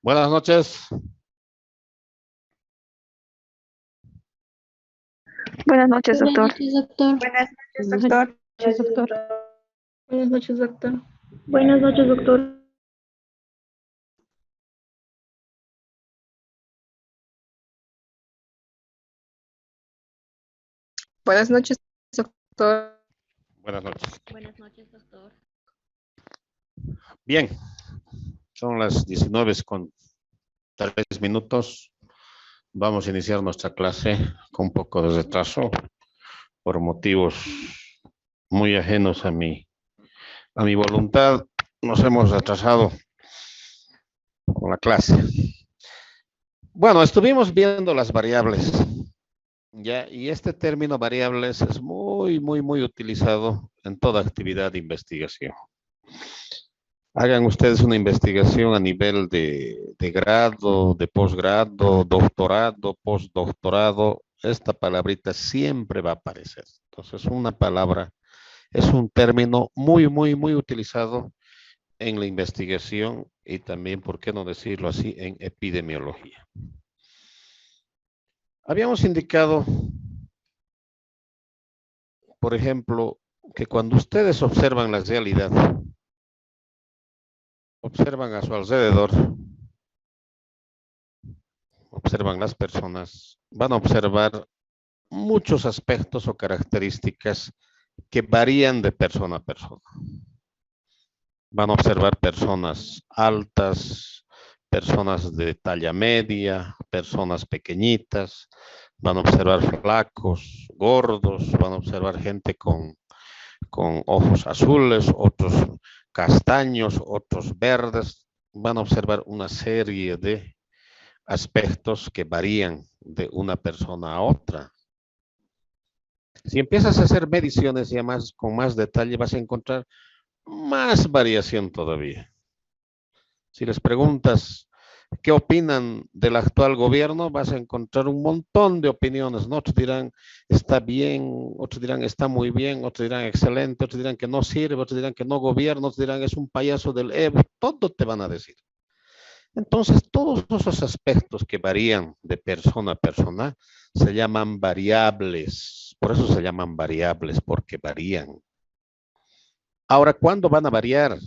Buenas noches. Buenas noches, Buenas doctor. noches, doctor. Buenas noches, Buenas doctor. noches, doctor. Buenas noches, doctor. Buenas noches, doctor. Buenas noches, doctor. Buenas noches. Buenas noches, doctor. Bien, son las 19:03. Vamos a iniciar nuestra clase con un poco de retraso por motivos muy ajenos a mi voluntad. Nos hemos retrasado con la clase. Bueno, estuvimos viendo las variables. Ya, y este término variables es muy utilizado en toda actividad de investigación. Hagan ustedes una investigación a nivel de grado, de posgrado, doctorado, postdoctorado. Esta palabrita siempre va a aparecer. Entonces, una palabra es un término muy utilizado en la investigación y también, ¿por qué no decirlo así?, en epidemiología. Habíamos indicado, por ejemplo, que cuando ustedes observan la realidad, observan a su alrededor, observan las personas, van a observar muchos aspectos o características que varían de persona a persona. Van a observar personas altas, personas de talla media, personas pequeñitas, van a observar flacos, gordos, van a observar gente con ojos azules, otros castaños, otros verdes. Van a observar una serie de aspectos que varían de una persona a otra. Si empiezas a hacer mediciones ya más, con más detalle, vas a encontrar más variación todavía. Si les preguntas qué opinan del actual gobierno, vas a encontrar un montón de opiniones, ¿no? Otros dirán está bien, otros dirán está muy bien, otros dirán excelente, otros dirán que no sirve, otros dirán que no gobierna, otros dirán es un payaso del Evo, todo te van a decir. Entonces, todos esos aspectos que varían de persona a persona se llaman variables. Por eso se llaman variables, porque varían. Ahora, ¿cuándo van a variar?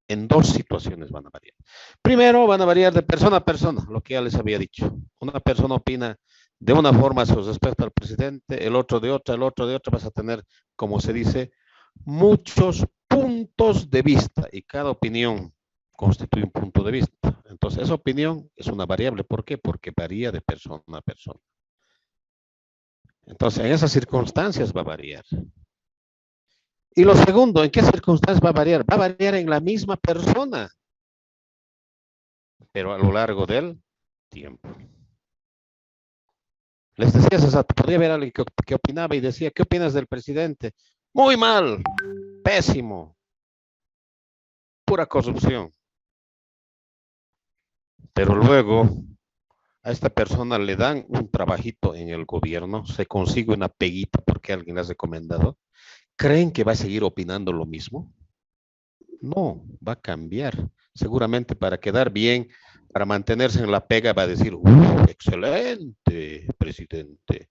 En dos situaciones van a variar. Primero, van a variar de persona a persona, lo que ya les había dicho. Una persona opina de una forma respecto al presidente, el otro de otra, vas a tener, como se dice, muchos puntos de vista y cada opinión constituye un punto de vista. Entonces, esa opinión es una variable. ¿Por qué? Porque varía de persona a persona. Entonces, en esas circunstancias va a variar. Y lo segundo, ¿en qué circunstancias va a variar? Va a variar en la misma persona, pero a lo largo del tiempo. Les decía, César, podría haber alguien que opinaba y decía, ¿qué opinas del presidente? Muy mal, pésimo, pura corrupción. Pero luego a esta persona le dan un trabajito en el gobierno, se consigue una peguita porque alguien le ha recomendado. ¿Creen que va a seguir opinando lo mismo? No, va a cambiar. Seguramente para quedar bien, para mantenerse en la pega, va a decir, excelente, presidente.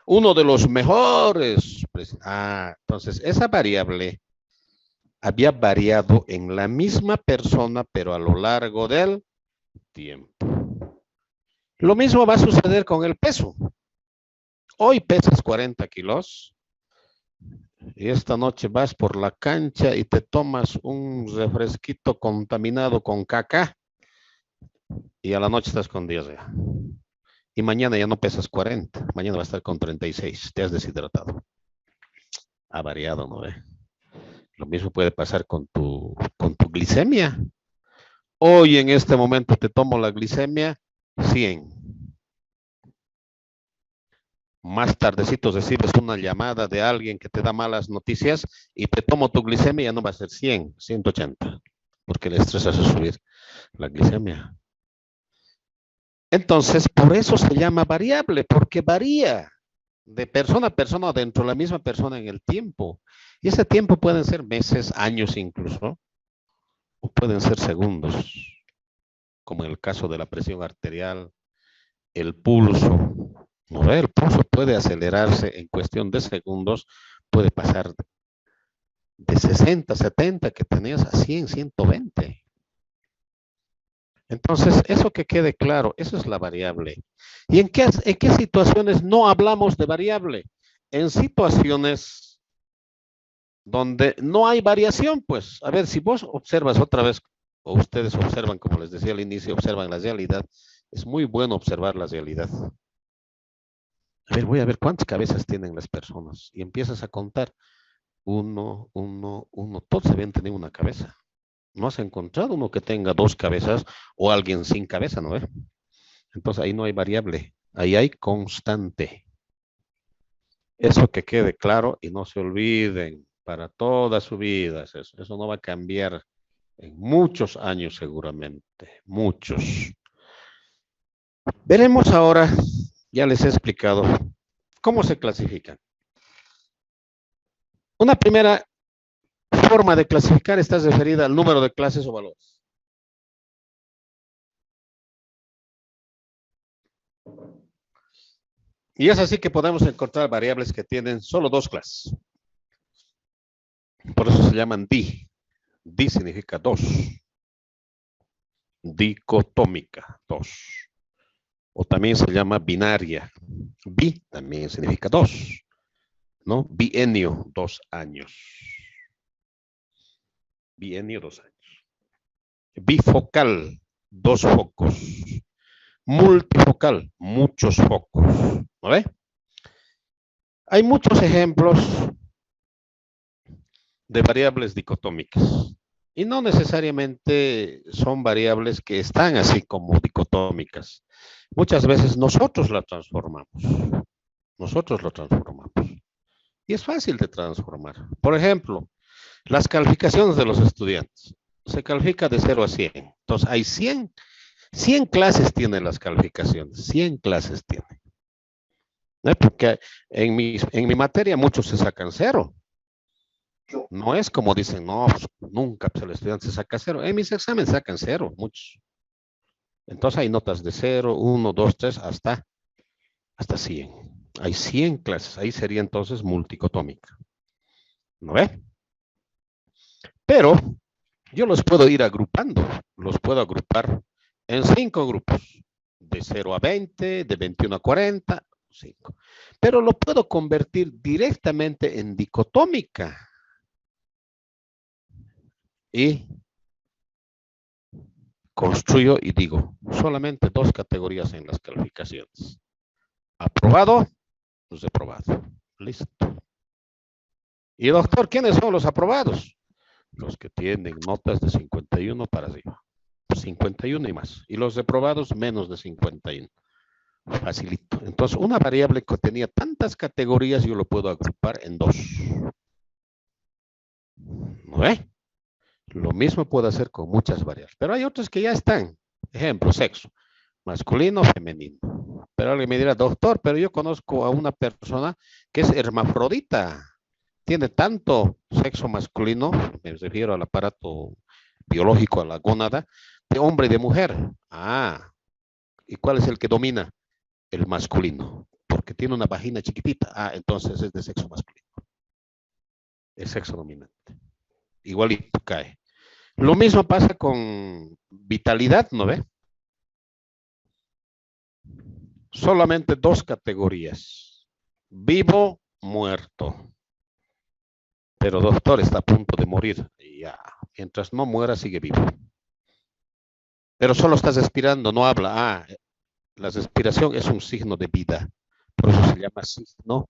Uno de los mejores. Entonces esa variable había variado en la misma persona, pero a lo largo del tiempo. Lo mismo va a suceder con el peso. Hoy pesas 40 kilos y esta noche vas por la cancha y te tomas un refresquito contaminado con caca y a la noche estás con diarrea. Y mañana ya no pesas 40, mañana va a estar con 36, te has deshidratado. Ha variado, ¿no ve? Lo mismo puede pasar con tu glicemia. Hoy en este momento te tomo la glicemia 100. Más tardecito recibes una llamada de alguien que te da malas noticias y te tomo tu glicemia, ya no va a ser 100, 180, porque el estrés hace subir la glicemia. Entonces, por eso se llama variable, porque varía de persona a persona, dentro de la misma persona en el tiempo. Y ese tiempo pueden ser meses, años incluso, o pueden ser segundos. como en el caso de la presión arterial, el pulso. ¿No ve? El pulso puede acelerarse en cuestión de segundos, puede pasar de 60, 70 que tenías a 100, 120. Entonces, eso que quede claro, eso es la variable. ¿Y en qué situaciones no hablamos de variable? En situaciones donde no hay variación, pues. A ver, si vos observas otra vez, o ustedes observan, como les decía al inicio, observan la realidad, es muy bueno observar la realidad. A ver, voy a ver cuántas cabezas tienen las personas. Y empiezas a contar. Uno, todos deben tener una cabeza. No has encontrado uno que tenga dos cabezas o alguien sin cabeza, ¿no? Entonces ahí no hay variable, ahí hay constante. Eso que quede claro y no se olviden para toda su vida. Eso no va a cambiar en muchos años seguramente, muchos. Veremos ahora, ya les he explicado, cómo se clasifican. Una primera forma de clasificar está referida al número de clases o valores. Y es así que podemos encontrar variables que tienen solo dos clases. Por eso se llaman di. Di significa dos. Dicotómica, dos. O también se llama binaria. Bi también significa dos. ¿No? Bienio, 2 años. Bienio, 2 años. Bifocal, 2 focos. Multifocal, muchos focos. ¿No ve? Hay muchos ejemplos de variables dicotómicas. Y no necesariamente son variables que están así como dicotómicas. Muchas veces nosotros la transformamos. Nosotros lo transformamos. Y es fácil de transformar. Por ejemplo, las calificaciones de los estudiantes. Se califica de 0 a 100. Entonces, hay 100 clases tienen las calificaciones. 100 clases tienen. ¿No? Porque en mi materia muchos se sacan 0. No es como dicen, no, pues, nunca pues, el estudiante se saca 0. En mis exámenes sacan 0, muchos. Entonces hay notas de 0, 1, 2, 3, hasta 100. Hay 100 clases. Ahí sería entonces multicotómica. ¿No ve? Pero yo los puedo ir agrupando. Los puedo agrupar en 5 grupos. De 0 a 20, de 21 a 40, 5. Pero lo puedo convertir directamente en dicotómica. Y construyo y digo, solamente 2 categorías en las calificaciones. Aprobado, reprobado. Listo. Y doctor, ¿quiénes son los aprobados? Los que tienen notas de 51 para arriba. 51 y más. Y los reprobados menos de 51. Facilito. Entonces, una variable que tenía tantas categorías, yo lo puedo agrupar en 2. ¿No ve? Lo mismo puedo hacer con muchas variables. Pero hay otras que ya están. Ejemplo, sexo. Masculino, femenino. Pero alguien me dirá, doctor, pero yo conozco a una persona que es hermafrodita. Tiene tanto sexo masculino, me refiero al aparato biológico, a la gónada, de hombre y de mujer. Ah, ¿y cuál es el que domina? El masculino, porque tiene una vagina chiquitita. Ah, entonces es de sexo masculino. El sexo dominante. Igualito cae. Lo mismo pasa con vitalidad, ¿no ve? Solamente 2 categorías. Vivo, muerto. Pero doctor, está a punto de morir. Ya, mientras no muera, sigue vivo. Pero solo estás respirando, no habla. Ah, la respiración es un signo de vida. Por eso se llama signo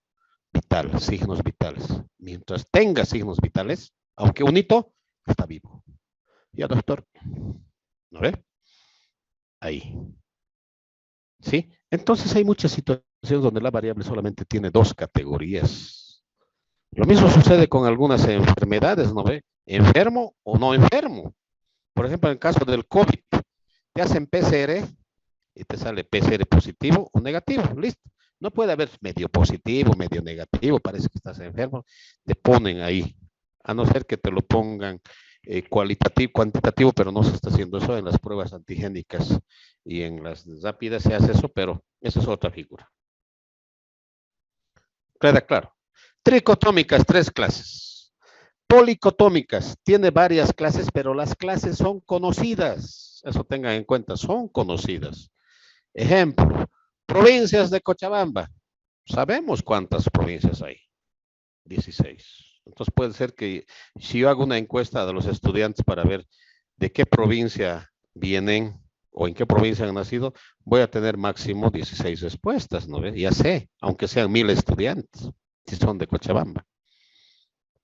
vital, signos vitales. Mientras tenga signos vitales, aunque un hito, está vivo. Ya, doctor. ¿No ve? Ahí. ¿Sí? Entonces hay muchas situaciones donde la variable solamente tiene 2 categorías. Lo mismo sucede con algunas enfermedades, ¿no ve? Enfermo o no enfermo. Por ejemplo, en el caso del COVID, te hacen PCR y te sale PCR positivo o negativo. Listo. No puede haber medio positivo, medio negativo, parece que estás enfermo. Te ponen ahí, a no ser que te lo pongan cuantitativo, pero no se está haciendo eso en las pruebas antigénicas y en las rápidas se hace eso, pero esa es otra figura. Queda claro. Tricotómicas, 3 clases. Policotómicas, tiene varias clases, pero las clases son conocidas. Eso tengan en cuenta, son conocidas. Ejemplo, provincias de Cochabamba. Sabemos cuántas provincias hay. 16. Entonces puede ser que si yo hago una encuesta de los estudiantes para ver de qué provincia vienen o en qué provincia han nacido, voy a tener máximo 16 respuestas, ¿no ves? Ya sé, aunque sean 1000 estudiantes, si son de Cochabamba.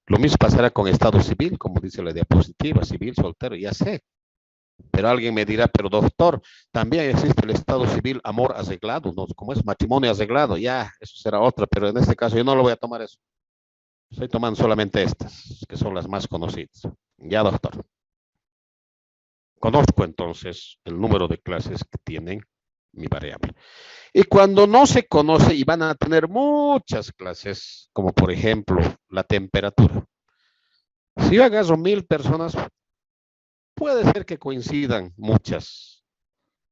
Lo mismo pasará con estado civil, como dice la diapositiva, civil, soltero, ya sé. Pero alguien me dirá, pero doctor, también existe el estado civil amor arreglado, ¿no? Como es matrimonio arreglado, ya, eso será otra, pero en este caso yo no lo voy a tomar eso. Estoy tomando solamente estas, que son las más conocidas. Ya, doctor. Conozco entonces el número de clases que tienen mi variable. Y cuando no se conoce y van a tener muchas clases, como por ejemplo la temperatura. Si yo agarro 1000 personas, puede ser que coincidan muchas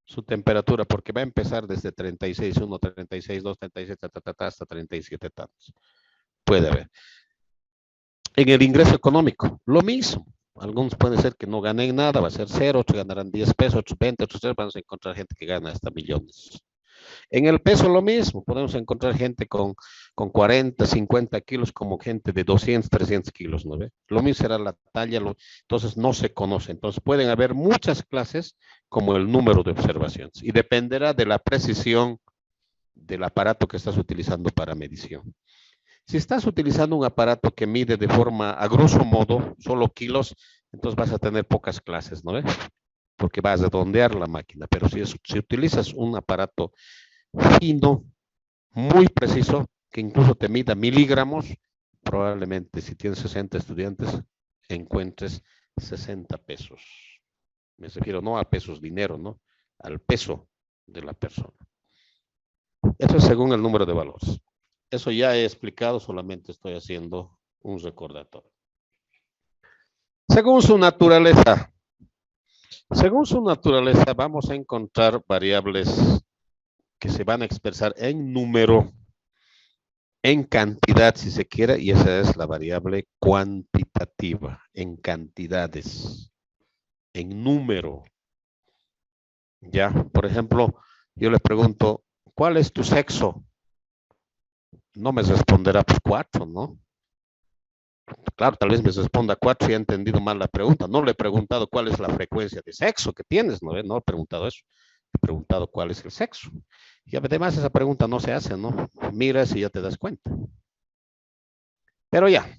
su temperatura, porque va a empezar desde 36.1, 36.2, 37, hasta 37 tantos. Puede haber. En el ingreso económico, lo mismo. Algunos pueden ser que no ganen nada, va a ser 0, otros ganarán 10 pesos, otros 20, otros 3, vamos a encontrar gente que gana hasta millones. En el peso lo mismo, podemos encontrar gente con 40, 50 kilos como gente de 200, 300 kilos, ¿no ve? Lo mismo será la talla, entonces no se conoce. Entonces pueden haber muchas clases como el número de observaciones y dependerá de la precisión del aparato que estás utilizando para medición. Si estás utilizando un aparato que mide de forma, a grosso modo, solo kilos, entonces vas a tener pocas clases, ¿no ves? Porque vas a redondear la máquina. Pero si utilizas un aparato fino, muy preciso, que incluso te mida miligramos, probablemente si tienes 60 estudiantes, encuentres 60 pesos. Me refiero no a pesos dinero, ¿no? Al peso de la persona. Eso es según el número de valores. Eso ya he explicado, solamente estoy haciendo un recordatorio. Según su naturaleza, vamos a encontrar variables que se van a expresar en número, en cantidad, si se quiere, y esa es la variable cuantitativa, en cantidades, en número. Ya, por ejemplo, yo le pregunto, ¿cuál es tu sexo? No me responderá, pues 4, ¿no? Claro, tal vez me responda 4 y he entendido mal la pregunta. No le he preguntado cuál es la frecuencia de sexo que tienes, ¿no? No he preguntado eso. He preguntado cuál es el sexo. Y además esa pregunta no se hace, ¿no? Miras y ya te das cuenta. Pero ya.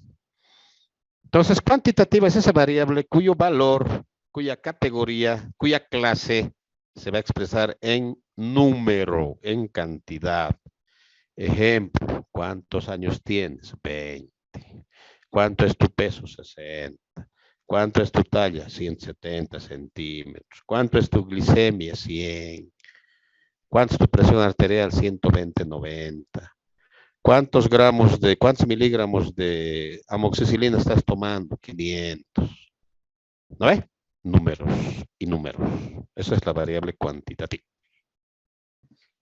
Entonces, cuantitativa es esa variable cuyo valor, cuya categoría, cuya clase se va a expresar en número, en cantidad. Ejemplo, ¿cuántos años tienes? 20. ¿Cuánto es tu peso? 60. ¿Cuánto es tu talla? 170 centímetros. ¿Cuánto es tu glicemia? 100. ¿Cuánto es tu presión arterial? 120/90. ¿Cuántos miligramos de amoxicilina estás tomando? 500. ¿No ve? Números y números. Esa es la variable cuantitativa.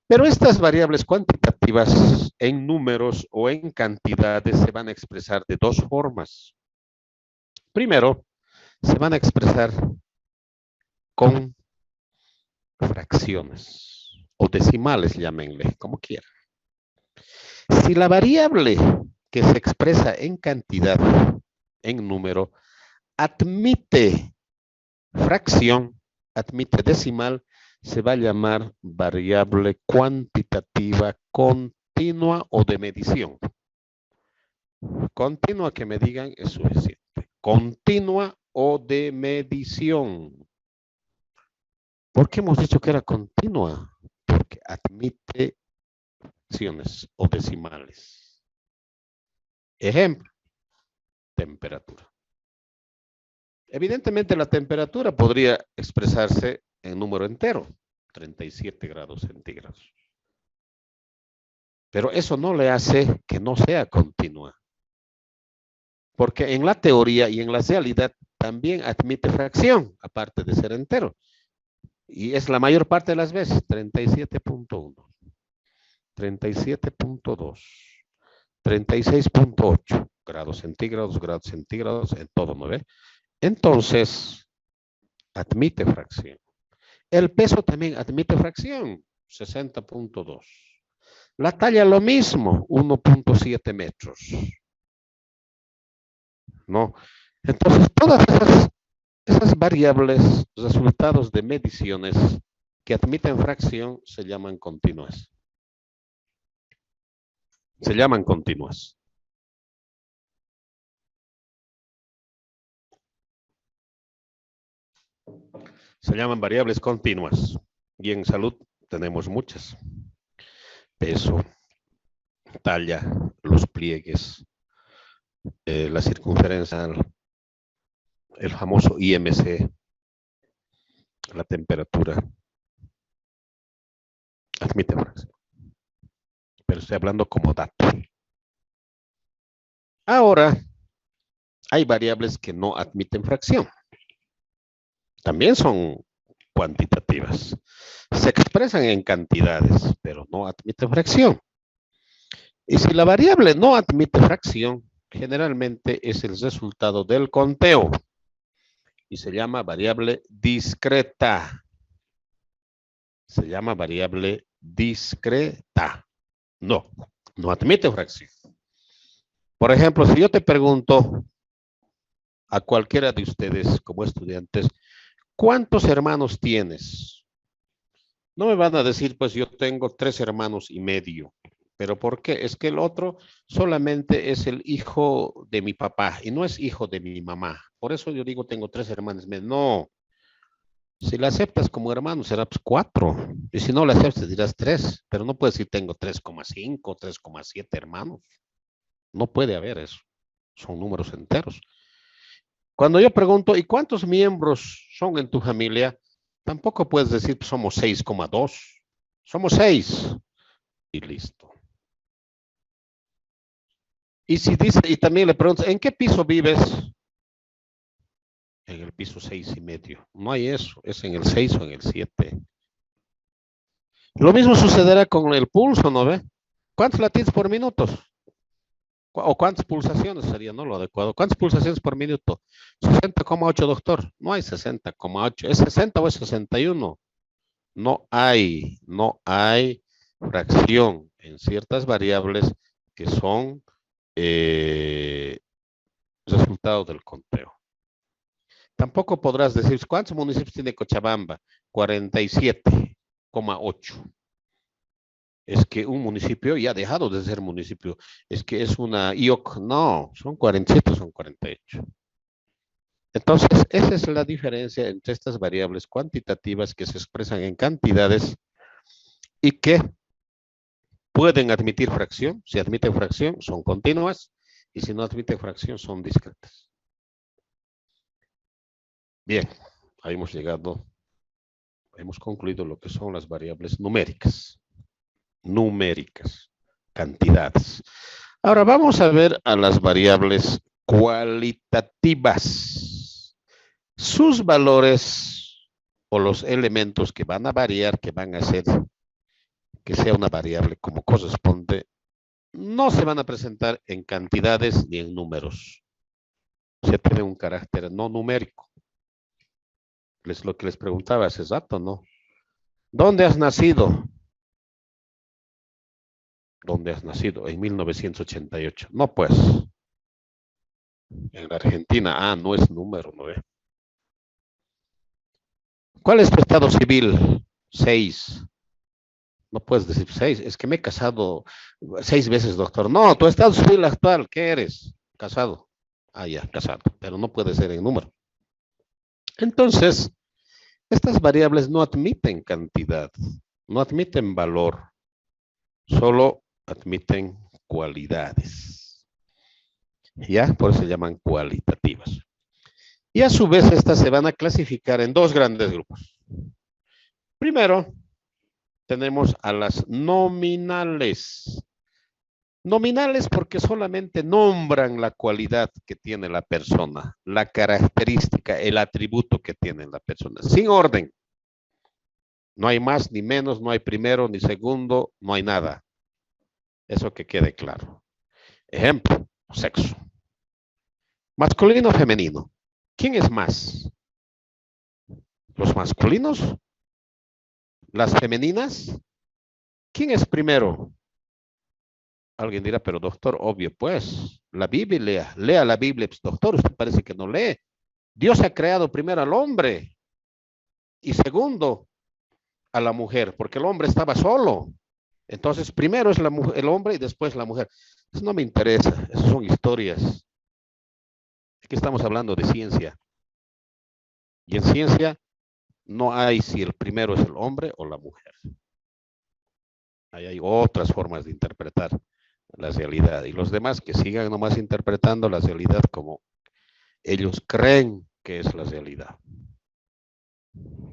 Pero estas variables cuantitativas en números o en cantidades se van a expresar de 2 formas. Primero, se van a expresar con fracciones o decimales, llámenle, como quieran. Si la variable que se expresa en cantidad, en número, admite fracción, admite decimal, se va a llamar variable cuantitativa continua o de medición. Continua que me digan es suficiente. Continua o de medición. ¿Por qué hemos dicho que era continua? Porque admite fracciones o decimales. Ejemplo, temperatura. Evidentemente la temperatura podría expresarse en número entero, 37 grados centígrados. Pero eso no le hace que no sea continua. Porque en la teoría y en la realidad también admite fracción, aparte de ser entero. Y es la mayor parte de las veces, 37.1, 37.2, 36.8 grados centígrados, en todo, ¿no ve? Entonces, admite fracción. El peso también admite fracción, 60.2. La talla lo mismo, 1.7 metros. ¿No? Entonces, todas esas variables, resultados de mediciones que admiten fracción, se llaman continuas. Se llaman continuas. Se llaman variables continuas. Y en salud tenemos muchas. Peso, talla, los pliegues, la circunferencia, el famoso IMC, la temperatura. Admite fracción. Pero estoy hablando como dato. Ahora, hay variables que no admiten fracción. También son cuantitativas. Se expresan en cantidades, pero no admiten fracción. Y si la variable no admite fracción, generalmente es el resultado del conteo. Y se llama variable discreta. Se llama variable discreta. No admite fracción. Por ejemplo, si yo te pregunto a cualquiera de ustedes como estudiantes, ¿cuántos hermanos tienes? No me van a decir, pues yo tengo 3 hermanos y medio. ¿Pero por qué? Es que el otro solamente es el hijo de mi papá y no es hijo de mi mamá. Por eso yo digo tengo 3 hermanos. No. Si la aceptas como hermano, será pues 4. Y si no la aceptas, dirás 3. Pero no puedes decir tengo 3,5, 3,7 hermanos. No puede haber eso. Son números enteros. Cuando yo pregunto, ¿y cuántos miembros son en tu familia? Tampoco puedes decir, pues somos 6,2. Somos 6. Y listo. Y si dice, y también le preguntas, ¿en qué piso vives? En el piso 6,5. No hay eso, es en el 6 o en el 7. Lo mismo sucederá con el pulso, ¿no ve? ¿Cuántos latidos por minuto? ¿O cuántas pulsaciones sería, no lo adecuado? ¿Cuántas pulsaciones por minuto? 60,8, doctor. No hay 60,8. ¿Es 60 o es 61? No hay fracción en ciertas variables que son resultado del conteo. Tampoco podrás decir, ¿cuántos municipios tiene Cochabamba? 47,8. Es que un municipio ya ha dejado de ser municipio. Es que es una IOC. No, son 47, son 48. Entonces, esa es la diferencia entre estas variables cuantitativas que se expresan en cantidades y que pueden admitir fracción. Si admiten fracción, son continuas. Y si no admiten fracción, son discretas. Bien, ahí hemos llegado, hemos concluido lo que son las variables numéricas. Cantidades. Ahora vamos a ver a las variables cualitativas. Sus valores o los elementos que van a variar, que van a hacer que sea una variable como corresponde, no se van a presentar en cantidades ni en números. Se tiene un carácter no numérico. Es lo que les preguntaba hace rato, ¿no? ¿Dónde has nacido? ¿Dónde has nacido? En 1988. No, pues. En la Argentina, no es número, ¿no? ¿Cuál es tu estado civil? 6. No puedes decir 6. Es que me he casado 6 veces, doctor. No, tu estado civil actual, ¿qué eres? Casado. Ya, casado. Pero no puede ser en número. Entonces, estas variables no admiten cantidad, no admiten valor, solo admiten cualidades. ¿Ya? Por eso se llaman cualitativas. Y a su vez estas se van a clasificar en 2 grandes grupos. Primero, tenemos a las nominales. Nominales porque solamente nombran la cualidad que tiene la persona, la característica, el atributo que tiene la persona, sin orden. No hay más ni menos, no hay primero ni segundo, no hay nada. Eso que quede claro. Ejemplo, sexo. Masculino o femenino. ¿Quién es más? ¿Los masculinos? ¿Las femeninas? ¿Quién es primero? Alguien dirá, pero doctor, obvio, pues, la Biblia, lea la Biblia. Pues, doctor, usted parece que no lee. Dios ha creado primero al hombre y segundo a la mujer, porque el hombre estaba solo. Entonces, primero es el hombre y después la mujer. Eso no me interesa, esas son historias. Aquí estamos hablando de ciencia. Y en ciencia no hay si el primero es el hombre o la mujer. Ahí hay otras formas de interpretar la realidad. Y los demás que sigan nomás interpretando la realidad como ellos creen que es la realidad.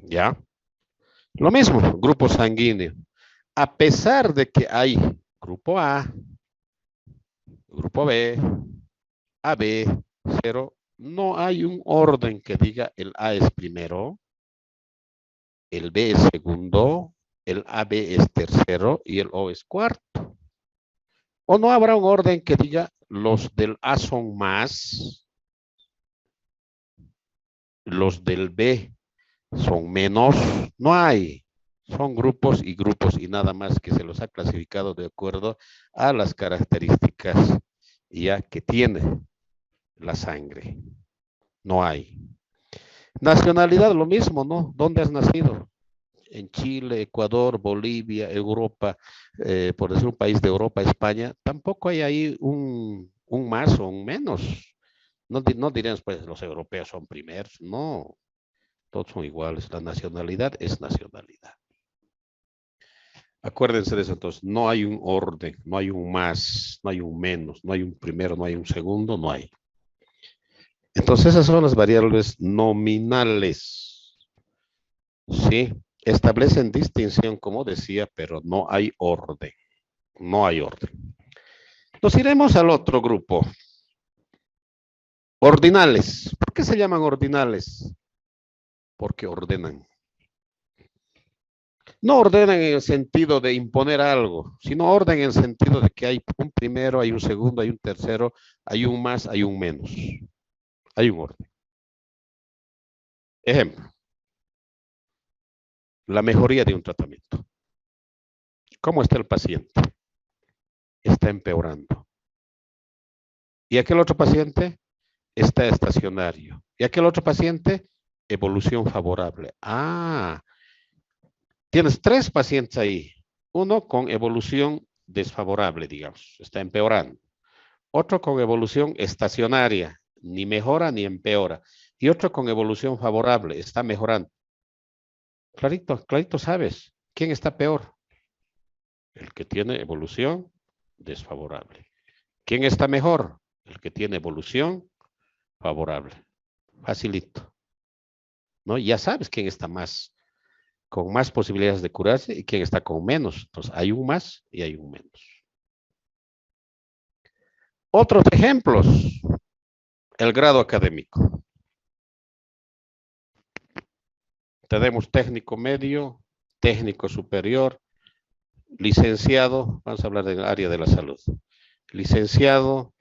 ¿Ya? Lo mismo, grupo sanguíneo. A pesar de que hay grupo A, grupo B, AB, 0, no hay un orden que diga el A es primero, el B es segundo, el AB es tercero y el O es cuarto. O no habrá un orden que diga los del A son más, los del B son menos. No hay. Son grupos y nada más que se los ha clasificado de acuerdo a las características ya que tiene la sangre. No hay. Nacionalidad, lo mismo, ¿no? ¿Dónde has nacido? En Chile, Ecuador, Bolivia, Europa, por decir un país de Europa, España, tampoco hay ahí un más o un menos. No diremos, pues, los europeos son primeros, no, todos son iguales. La nacionalidad es nacionalidad. Acuérdense de eso, entonces, no hay un orden, no hay un más, no hay un menos, no hay un primero, no hay un segundo, no hay. Entonces, esas son las variables nominales. ¿Sí? Establecen distinción, como decía, pero no hay orden. No hay orden. Nos iremos al otro grupo. Ordinales. ¿Por qué se llaman ordinales? Porque ordenan. No ordenan en el sentido de imponer algo, sino orden en el sentido de que hay un primero, hay un segundo, hay un tercero, hay un más, hay un menos. Hay un orden. Ejemplo. La mejoría de un tratamiento. ¿Cómo está el paciente? Está empeorando. ¿Y aquel otro paciente? Está estacionario. ¿Y aquel otro paciente? Evolución favorable. Ah, tienes 3 pacientes ahí. Uno con evolución desfavorable, digamos, está empeorando. Otro con evolución estacionaria, ni mejora ni empeora. Y otro con evolución favorable, está mejorando. Clarito, clarito sabes. ¿Quién está peor? El que tiene evolución desfavorable. ¿Quién está mejor? El que tiene evolución favorable. Facilito. ¿No? Ya sabes quién está más, con más posibilidades de curarse y quién está con menos. Entonces, hay un más y hay un menos. Otros ejemplos. El grado académico. Tenemos técnico medio, técnico superior, licenciado, vamos a hablar del área de la salud. Licenciado,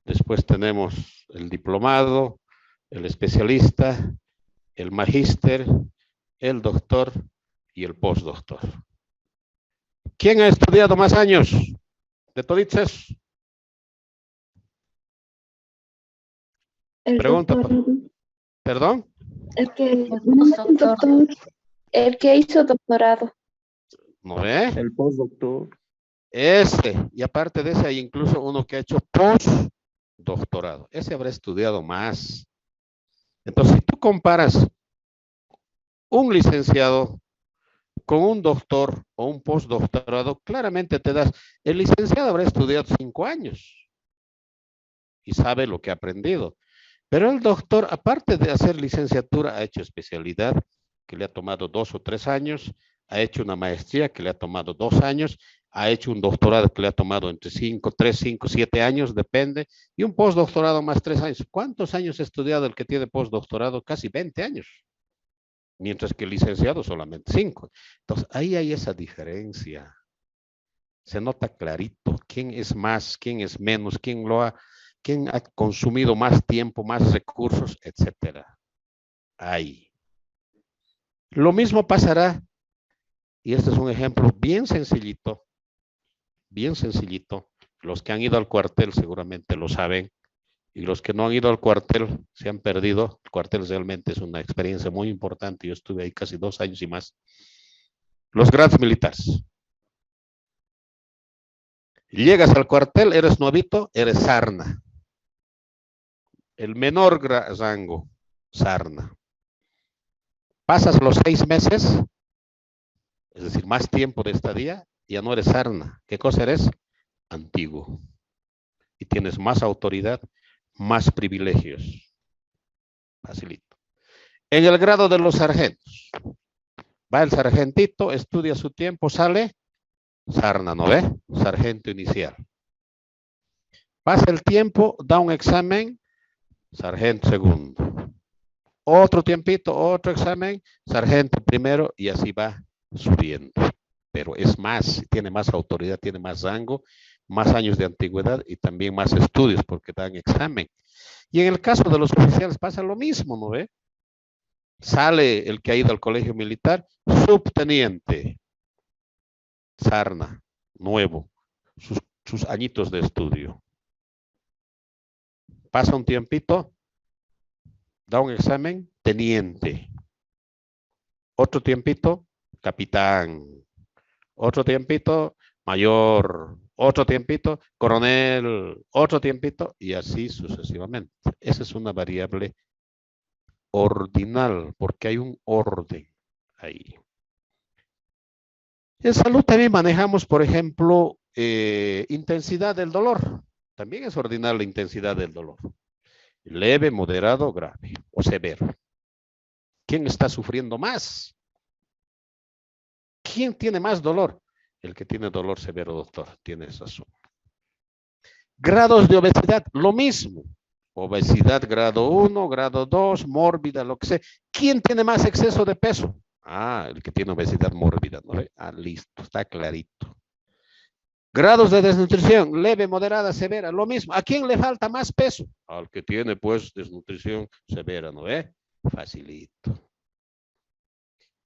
después tenemos el diplomado, el especialista, el magíster, el doctor y el postdoctor. ¿Quién ha estudiado más años de toditos? Pregunta. ¿Perdón? El que hizo doctorado. ¿No ve? El postdoctor. Ese. Y aparte de ese hay incluso uno que ha hecho postdoctorado. Ese habrá estudiado más. Entonces, si tú comparas un licenciado con un doctor o un postdoctorado, claramente te das, el licenciado habrá estudiado 5 años y sabe lo que ha aprendido. Pero el doctor, aparte de hacer licenciatura, ha hecho especialidad que le ha tomado 2 o 3 años, ha hecho una maestría que le ha tomado 2 años, ha hecho un doctorado que le ha tomado entre 3, 5, 7 años, depende, y un postdoctorado más 3 años. ¿Cuántos años ha estudiado el que tiene postdoctorado? Casi 20 años. Mientras que el licenciado solamente 5. Entonces, ahí hay esa diferencia. Se nota clarito quién es más, quién es menos, quién ha consumido más tiempo, más recursos, etcétera. Ahí. Lo mismo pasará, y este es un ejemplo bien sencillito, los que han ido al cuartel seguramente lo saben, y los que no han ido al cuartel se han perdido. El cuartel realmente es una experiencia muy importante, yo estuve ahí casi 2 años y más. Los grados militares. Llegas al cuartel, eres nuevito, eres sarna. El menor rango, sarna. Pasas los 6 meses, es decir, más tiempo de estadía, ya no eres sarna. ¿Qué cosa eres? Antiguo. Y tienes más autoridad, más privilegios. Facilito. En el grado de los sargentos, va el sargentito, estudia su tiempo, sale sarna, ¿no ve? Sargento inicial. Pasa el tiempo, da un examen, sargento segundo. Otro tiempito, otro examen, sargento primero, y así va subiendo. Pero es más, tiene más autoridad, tiene más rango, más años de antigüedad y también más estudios porque dan examen. Y en el caso de los oficiales pasa lo mismo, ¿no ve? Sale el que ha ido al colegio militar, subteniente, sarna, nuevo, sus añitos de estudio. Pasa un tiempito, da un examen, teniente. Otro tiempito, capitán. Otro tiempito, mayor. Otro tiempito, coronel. Otro tiempito, y así sucesivamente. Esa es una variable ordinal, porque hay un orden ahí. En salud también manejamos, por ejemplo, intensidad del dolor. También es ordinal la intensidad del dolor. Leve, moderado, grave o severo. ¿Quién está sufriendo más? ¿Quién tiene más dolor? El que tiene dolor severo, doctor, tiene razón. Grados de obesidad, lo mismo. Obesidad grado 1, grado 2, mórbida, lo que sea. ¿Quién tiene más exceso de peso? Ah, el que tiene obesidad mórbida, ¿no ve? Ah, listo, está clarito. Grados de desnutrición, leve, moderada, severa, lo mismo. ¿A quién le falta más peso? Al que tiene, pues, desnutrición severa, ¿no ve? Facilito.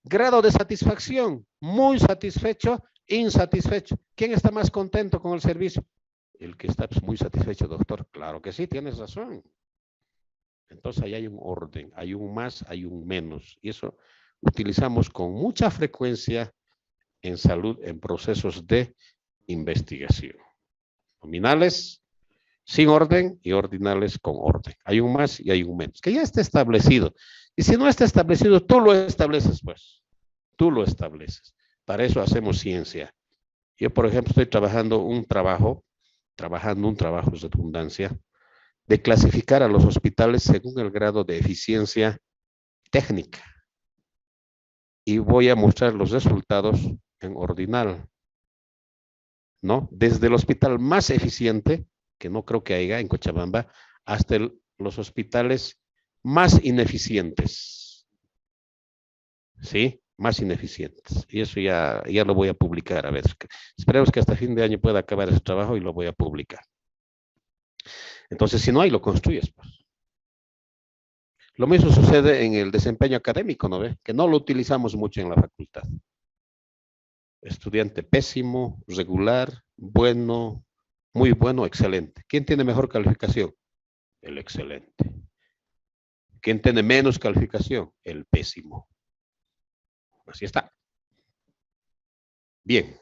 Grado de satisfacción, muy satisfecho, insatisfecho. ¿Quién está más contento con el servicio? El que está muy satisfecho, doctor. Claro que sí, tienes razón. Entonces ahí hay un orden, hay un más, hay un menos. Y eso utilizamos con mucha frecuencia en salud en procesos de investigación. Nominales sin orden y ordinales con orden. Hay un más y hay un menos, que ya está establecido. Y si no está establecido, tú lo estableces, pues. Tú lo estableces. Para eso hacemos ciencia. Yo, por ejemplo, estoy trabajando un trabajo de redundancia, de clasificar a los hospitales según el grado de eficiencia técnica. Y voy a mostrar los resultados en ordinal, ¿no? Desde el hospital más eficiente, que no creo que haya en Cochabamba, hasta los hospitales más ineficientes. ¿Sí? Más ineficientes. Y eso ya lo voy a publicar. A ver, esperemos que hasta fin de año pueda acabar ese trabajo y lo voy a publicar. Entonces, si no hay, lo construyes, pues. Lo mismo sucede en el desempeño académico, ¿no ve? Que no lo utilizamos mucho en la facultad. Estudiante pésimo, regular, bueno, muy bueno, excelente. ¿Quién tiene mejor calificación? El excelente. ¿Quién tiene menos calificación? El pésimo. Así está. Bien.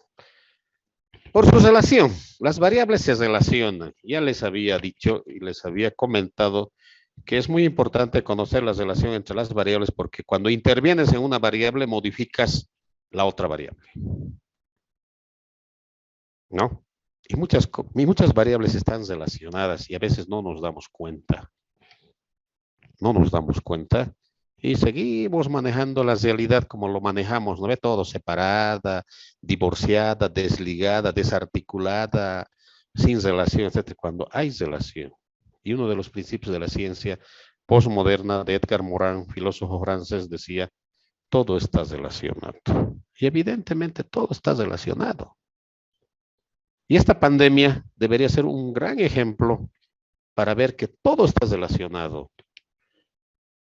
Por su relación, las variables se relacionan. Ya les había dicho y les había comentado que es muy importante conocer la relación entre las variables porque cuando intervienes en una variable modificas la otra variable. ¿No? Y muchas variables están relacionadas y a veces no nos damos cuenta. No nos damos cuenta Y seguimos manejando la realidad como lo manejamos, ¿no ve? Todo separada, divorciada, desligada, desarticulada, sin relación, etcétera. Cuando hay relación. Y uno de los principios de la ciencia postmoderna de Edgar Morin, filósofo francés, decía, todo está relacionado. Y evidentemente todo está relacionado. Y esta pandemia debería ser un gran ejemplo para ver que todo está relacionado.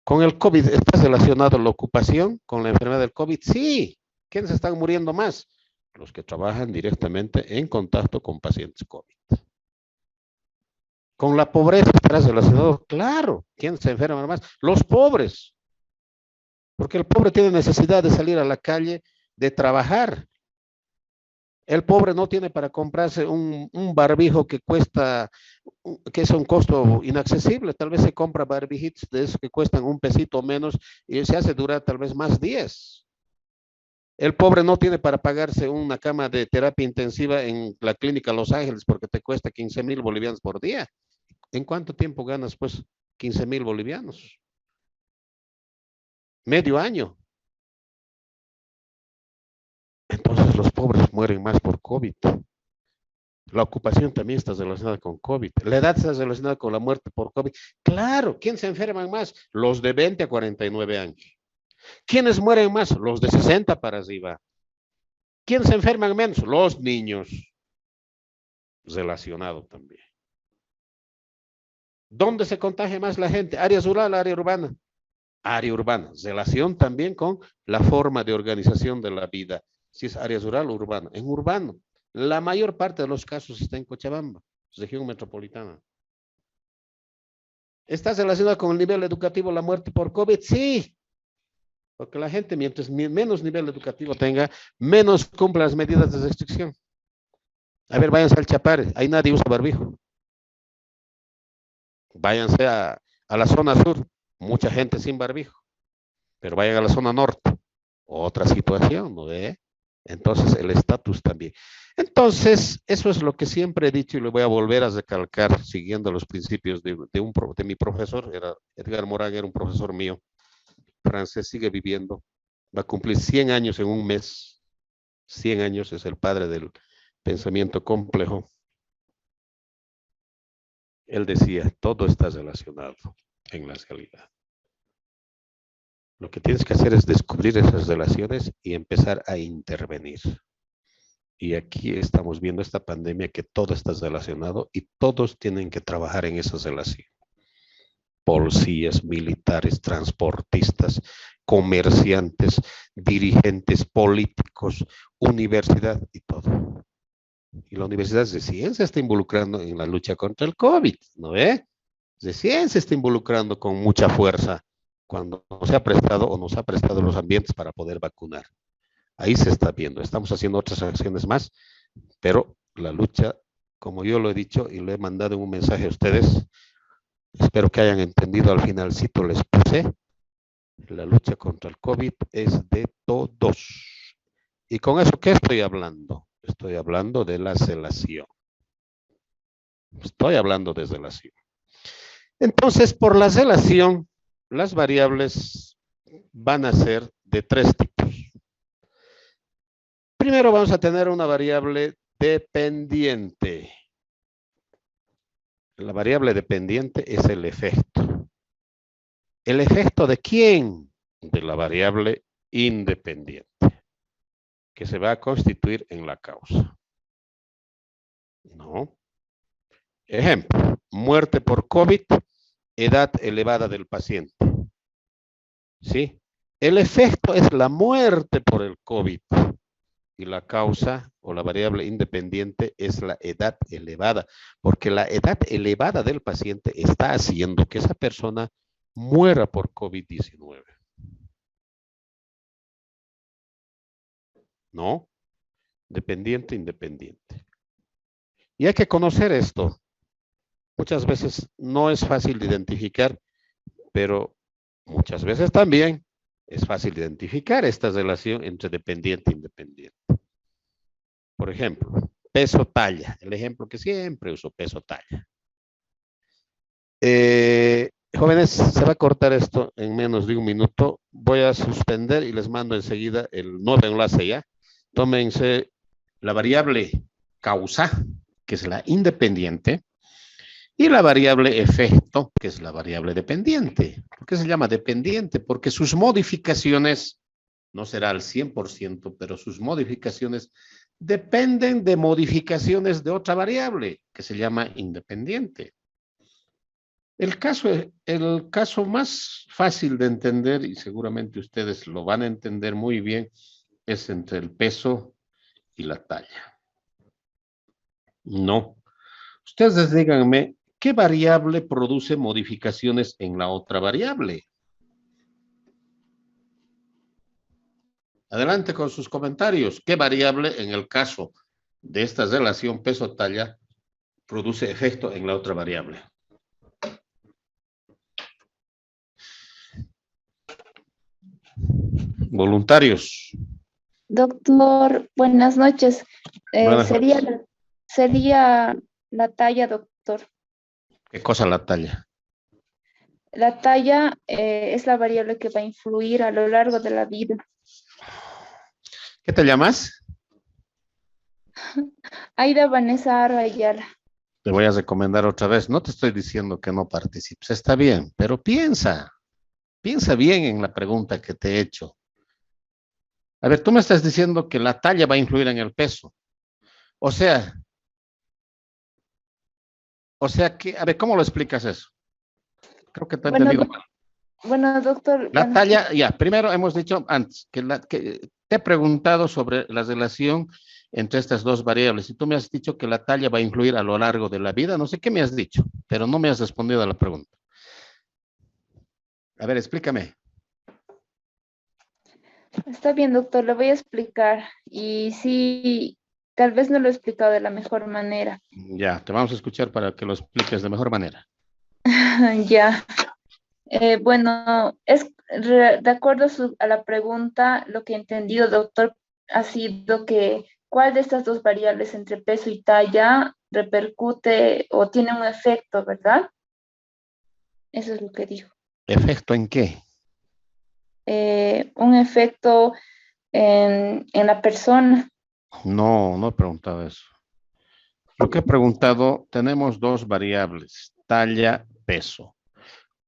Con el COVID, ¿está relacionado la ocupación con la enfermedad del COVID? Sí. ¿Quiénes están muriendo más? Los que trabajan directamente en contacto con pacientes COVID. ¿Con la pobreza estará relacionado? Claro. ¿Quién se enferma más? Los pobres. Porque el pobre tiene necesidad de salir a la calle, de trabajar. El pobre no tiene para comprarse un barbijo que cuesta, que es un costo inaccesible. Tal vez se compra barbijitos de esos que cuestan un pesito menos y se hace durar tal vez más días. El pobre no tiene para pagarse una cama de terapia intensiva en la clínica Los Ángeles porque te cuesta 15,000 bolivianos por día. ¿En cuánto tiempo ganas, pues, 15,000 bolivianos? Medio año. Entonces los pobres mueren más por COVID. La ocupación también está relacionada con COVID. La edad está relacionada con la muerte por COVID. Claro, ¿quién se enferman más? Los de 20 a 49 años. ¿Quiénes mueren más? Los de 60 para arriba. ¿Quién se enferman menos? Los niños. Relacionado también. ¿Dónde se contagia más la gente? ¿Área rural o área urbana? Área urbana. Relación también con la forma de organización de la vida. Si es área rural o urbana. En urbano. La mayor parte de los casos está en Cochabamba, región metropolitana. ¿Está relacionada con el nivel educativo la muerte por COVID? Sí. Porque la gente, mientras menos nivel educativo tenga, menos cumple las medidas de restricción. A ver, váyanse al Chapare. Ahí nadie usa barbijo. Váyanse a la zona sur. Mucha gente sin barbijo. Pero vayan a la zona norte. Otra situación, ¿no ve? Entonces, el estatus también. Entonces, eso es lo que siempre he dicho y lo voy a volver a recalcar siguiendo los principios de mi profesor. Edgar Morin era un profesor mío. Francés, sigue viviendo. Va a cumplir 100 años en un mes. 100 años, es el padre del pensamiento complejo. Él decía, todo está relacionado en la realidad. Lo que tienes que hacer es descubrir esas relaciones y empezar a intervenir. Y aquí estamos viendo esta pandemia que todo está relacionado y todos tienen que trabajar en esa relación. Policías, militares, transportistas, comerciantes, dirigentes políticos, universidad y todo. Y la Universidad recién se está involucrando en la lucha contra el COVID, ¿no ve? Recién se está involucrando con mucha fuerza cuando no se ha prestado o nos ha prestado los ambientes para poder vacunar. Ahí se está viendo. Estamos haciendo otras acciones más, pero la lucha, como yo lo he dicho y lo he mandado en un mensaje a ustedes, espero que hayan entendido al finalcito, les puse, la lucha contra el COVID es de todos. ¿Y con eso qué estoy hablando? Estoy hablando de la relación. Estoy hablando de relación. Entonces, por la relación, las variables van a ser de tres tipos. Primero vamos a tener una variable dependiente. La variable dependiente es el efecto. ¿El efecto de quién? De la variable independiente, que se va a constituir en la causa. ¿No? Ejemplo, muerte por COVID, edad elevada del paciente. ¿Sí? El efecto es la muerte por el COVID y la causa o la variable independiente es la edad elevada, porque la edad elevada del paciente está haciendo que esa persona muera por COVID-19. ¿No? Dependiente, independiente. Y hay que conocer esto. Muchas veces no es fácil de identificar, pero muchas veces también es fácil identificar esta relación entre dependiente e independiente. Por ejemplo, peso-talla. El ejemplo que siempre uso, peso-talla. Jóvenes, se va a cortar esto en menos de un minuto. Voy a suspender y les mando enseguida el nuevo enlace ya. Tómense la variable causa, que es la independiente, y la variable efecto, que es la variable dependiente. ¿Por qué se llama dependiente? Porque sus modificaciones, no será al 100%, pero sus modificaciones dependen de modificaciones de otra variable, que se llama independiente. El caso más fácil de entender, y seguramente ustedes lo van a entender muy bien, es entre el peso y la talla. No. Ustedes díganme, ¿qué variable produce modificaciones en la otra variable? Adelante con sus comentarios. ¿Qué variable en el caso de esta relación peso-talla produce efecto en la otra variable? Voluntarios. Doctor, buenas noches. Buenas Sería, noches. sería la talla, doctor. ¿Qué cosa la talla? La talla es la variable que va a influir a lo largo de la vida. ¿Qué te llamas? Aida Vanessa Aro Ayala. Te voy a recomendar otra vez. No te estoy diciendo que no participes. Está bien, pero piensa. Piensa bien en la pregunta que te he hecho. A ver, tú me estás diciendo que la talla va a influir en el peso. O sea que, a ver, ¿cómo lo explicas eso? Creo que te he entendido mal. Bueno, doctor. La bueno, talla, ya, primero hemos dicho antes que te he preguntado sobre la relación entre estas dos variables y tú me has dicho que la talla va a influir a lo largo de la vida. No sé qué me has dicho, pero no me has respondido a la pregunta. A ver, explícame. Está bien, doctor, le voy a explicar. Y sí, tal vez no lo he explicado de la mejor manera. Ya, te vamos a escuchar para que lo expliques de mejor manera. Ya. Bueno, de acuerdo a la pregunta, lo que he entendido, doctor, ha sido que ¿cuál de estas dos variables entre peso y talla repercute o tiene un efecto, verdad? Eso es lo que dijo. ¿Efecto en qué? Un efecto en la persona. No, no he preguntado eso. Lo que he preguntado, tenemos dos variables, talla, peso.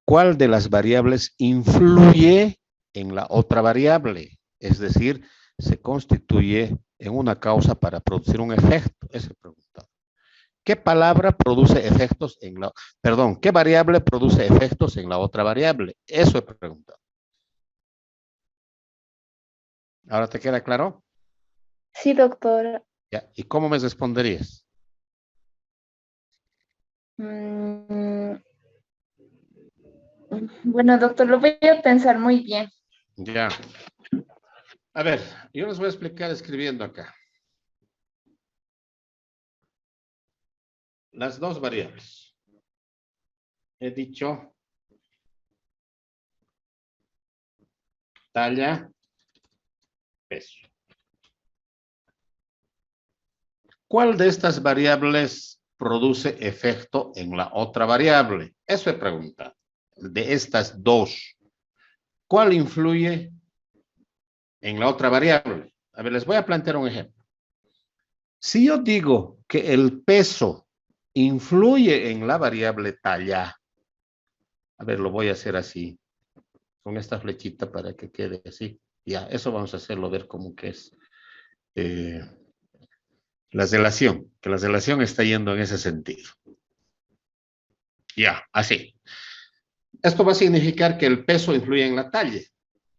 ¿Cuál de las variables influye en la otra variable? Es decir, se constituye en una causa para producir un efecto. Esa es preguntado. ¿Qué palabra produce efectos en la, perdón, qué variable produce efectos en la otra variable? Eso he preguntado. ¿Ahora te queda claro? Sí, doctor. Ya. ¿Y cómo me responderías? Bueno, doctor, lo voy a pensar muy bien. Ya. A ver, yo les voy a explicar escribiendo acá. Las dos variables. He dicho talla, peso. ¿Cuál de estas variables produce efecto en la otra variable? Eso he preguntado. De estas dos, ¿cuál influye en la otra variable? A ver, les voy a plantear un ejemplo. Si yo digo que el peso influye en la variable talla, a ver, lo voy a hacer así, con esta flechita para que quede así. Ya, eso vamos a hacerlo ver como que es la relación, que la relación está yendo en ese sentido. Ya, así. Esto va a significar que el peso influye en la talla.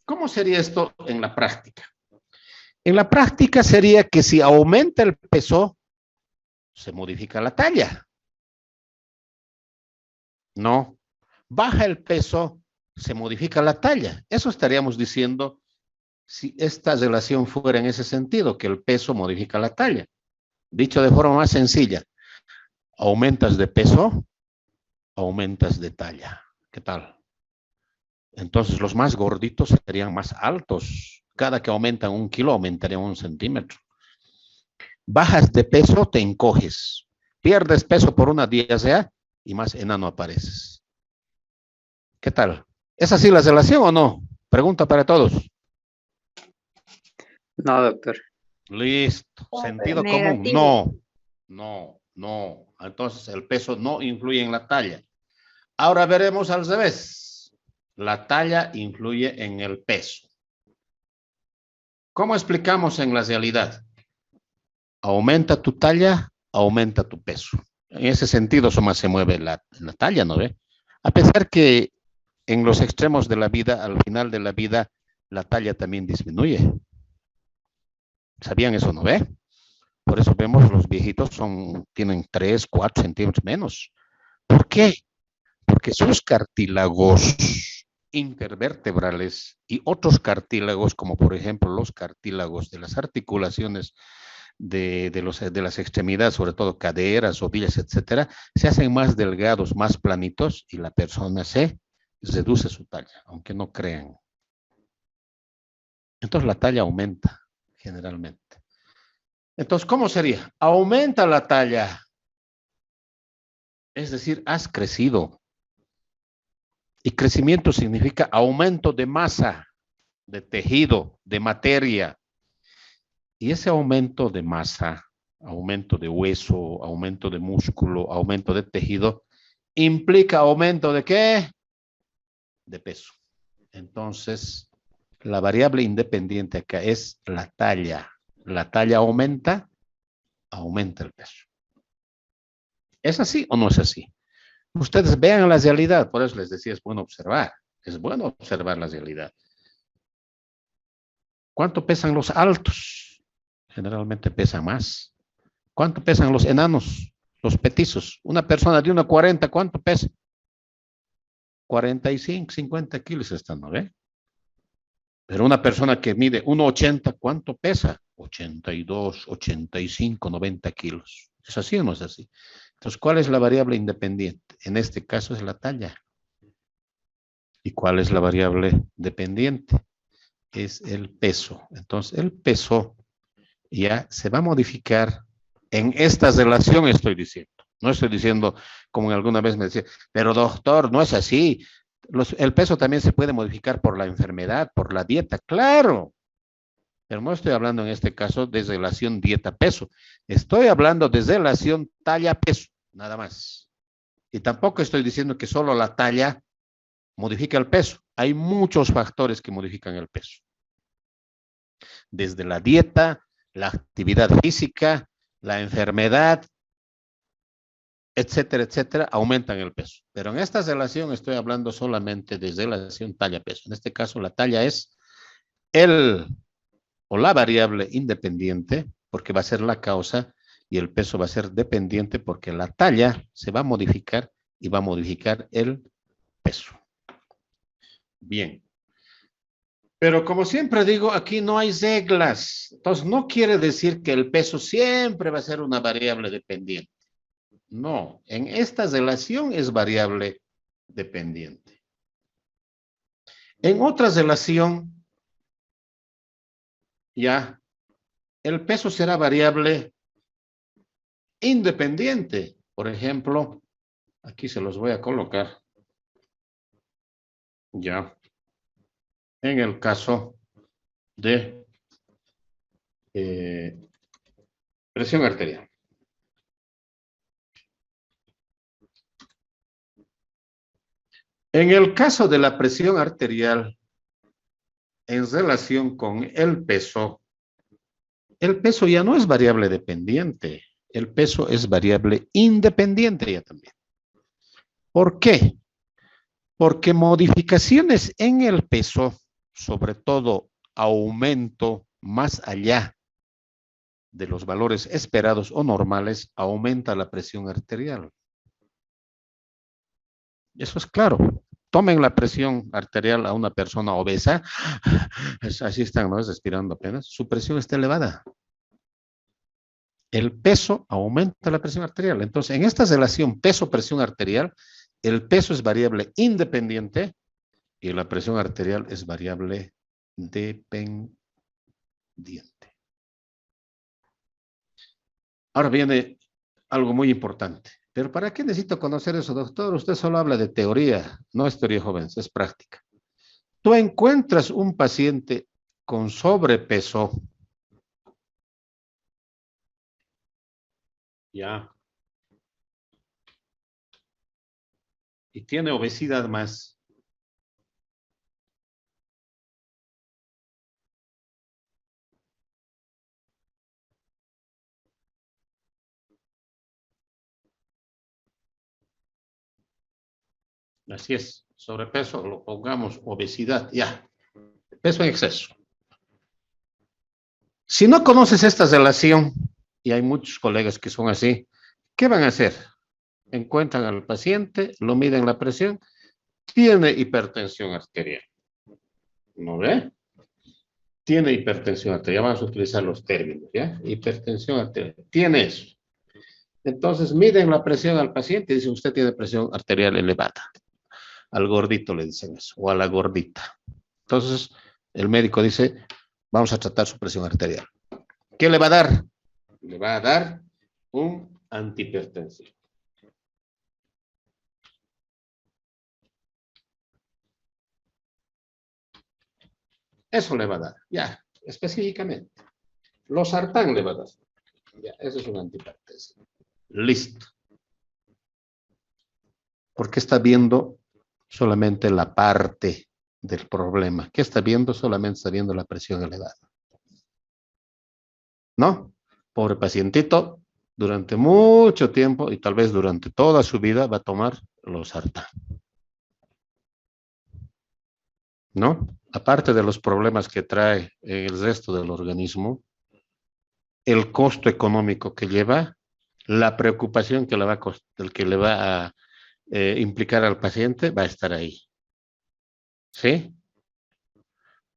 ¿Cómo sería esto en la práctica? En la práctica sería que si aumenta el peso, se modifica la talla. No. Baja el peso, se modifica la talla. Eso estaríamos diciendo si esta relación fuera en ese sentido, que el peso modifica la talla. Dicho de forma más sencilla, aumentas de peso, aumentas de talla. ¿Qué tal? Entonces los más gorditos serían más altos. Cada que aumentan 1 kilo, aumentaría 1 centímetro. Bajas de peso, te encoges. Pierdes peso por una dieta y más enano apareces. ¿Qué tal? ¿Es así la relación o no? Pregunta para todos. No, doctor. Listo. Sentido común. Negativo. No. Entonces el peso no influye en la talla. Ahora veremos al revés. La talla influye en el peso. ¿Cómo explicamos en la realidad? Aumenta tu talla, aumenta tu peso. En ese sentido, más se mueve la talla, ¿no ve? A pesar que en los extremos de la vida, al final de la vida, la talla también disminuye. ¿Sabían eso, no ve? Por eso vemos los viejitos tienen 3, 4 centímetros menos. ¿Por qué? Porque sus cartílagos intervertebrales y otros cartílagos, como por ejemplo los cartílagos de las articulaciones de las extremidades, sobre todo caderas, rodillas, etcétera, se hacen más delgados, más planitos y la persona se reduce su talla, aunque no crean. Entonces la talla aumenta generalmente. Entonces, ¿cómo sería? Aumenta la talla. Es decir, has crecido. Y crecimiento significa aumento de masa, de tejido, de materia. Y ese aumento de masa, aumento de hueso, aumento de músculo, aumento de tejido, implica aumento ¿de qué? De peso. Entonces, la variable independiente acá es la talla. La talla aumenta, aumenta el peso. ¿Es así o no es así? Ustedes vean la realidad, por eso les decía, es bueno observar la realidad. ¿Cuánto pesan los altos? Generalmente pesan más. ¿Cuánto pesan los enanos? Los petizos. Una persona de 1,40, ¿cuánto pesa? 45, 50 kilos están, ¿no ve? Pero una persona que mide 1,80, ¿cuánto pesa? 82, 85, 90 kilos. ¿Es así o no es así? Entonces, ¿cuál es la variable independiente? En este caso es la talla. ¿Y cuál es la variable dependiente? Es el peso. Entonces, el peso ya se va a modificar en esta relación, estoy diciendo. No estoy diciendo, como alguna vez me decía, pero doctor, no es así. El peso también se puede modificar por la enfermedad, por la dieta, claro. Pero no estoy hablando en este caso de relación dieta-peso. Estoy hablando de relación talla-peso, nada más. Y tampoco estoy diciendo que solo la talla modifica el peso. Hay muchos factores que modifican el peso. Desde la dieta, la actividad física, la enfermedad, etcétera, etcétera, aumentan el peso. Pero en esta relación estoy hablando solamente de relación talla-peso. En este caso, la talla es la variable independiente, porque va a ser la causa, y el peso va a ser dependiente porque la talla se va a modificar y va a modificar el peso. Bien. Pero como siempre digo, aquí no hay reglas. Entonces, no quiere decir que el peso siempre va a ser una variable dependiente. No, en esta relación es variable dependiente. En otra relación, ya, el peso será variable independiente. Por ejemplo, aquí se los voy a colocar. Ya. En el caso de presión arterial. En el caso de la presión arterial, en relación con el peso ya no es variable dependiente. El peso es variable independiente ya también. ¿Por qué? Porque modificaciones en el peso, sobre todo aumento más allá de los valores esperados o normales, aumenta la presión arterial. Eso es claro. Tomen la presión arterial a una persona obesa, así están, ¿no? Respirando apenas, su presión está elevada. El peso aumenta la presión arterial. Entonces, en esta relación peso-presión arterial, el peso es variable independiente y la presión arterial es variable dependiente. Ahora viene algo muy importante. Pero ¿para qué necesito conocer eso, doctor? Usted solo habla de teoría, no es teoría, jóvenes, es práctica. Tú encuentras un paciente con sobrepeso. Ya. Y tiene obesidad más. Así es, sobrepeso, lo pongamos obesidad, ya. Peso en exceso. Si no conoces esta relación, y hay muchos colegas que son así, ¿qué van a hacer? Encuentran al paciente, lo miden la presión, tiene hipertensión arterial. ¿No ve? Tiene hipertensión arterial. Vamos a utilizar los términos, ¿ya? Hipertensión arterial. Tiene eso. Entonces miden la presión al paciente y dicen, usted tiene presión arterial elevada. Al gordito le dicen eso, o a la gordita. Entonces el médico dice, vamos a tratar su presión arterial. ¿Qué le va a dar? Le va a dar un antihipertensivo. Eso le va a dar, ya, específicamente. Losartán le va a dar. Ya, eso es un antihipertensivo. Listo. Porque está viendo solamente la parte del problema. ¿Qué está viendo? Solamente está viendo la presión elevada. ¿No? Pobre pacientito, durante mucho tiempo y tal vez durante toda su vida va a tomar losartán. ¿No? Aparte de los problemas que trae el resto del organismo, el costo económico que lleva, la preocupación que le va a implicar al paciente va a estar ahí. ¿Sí?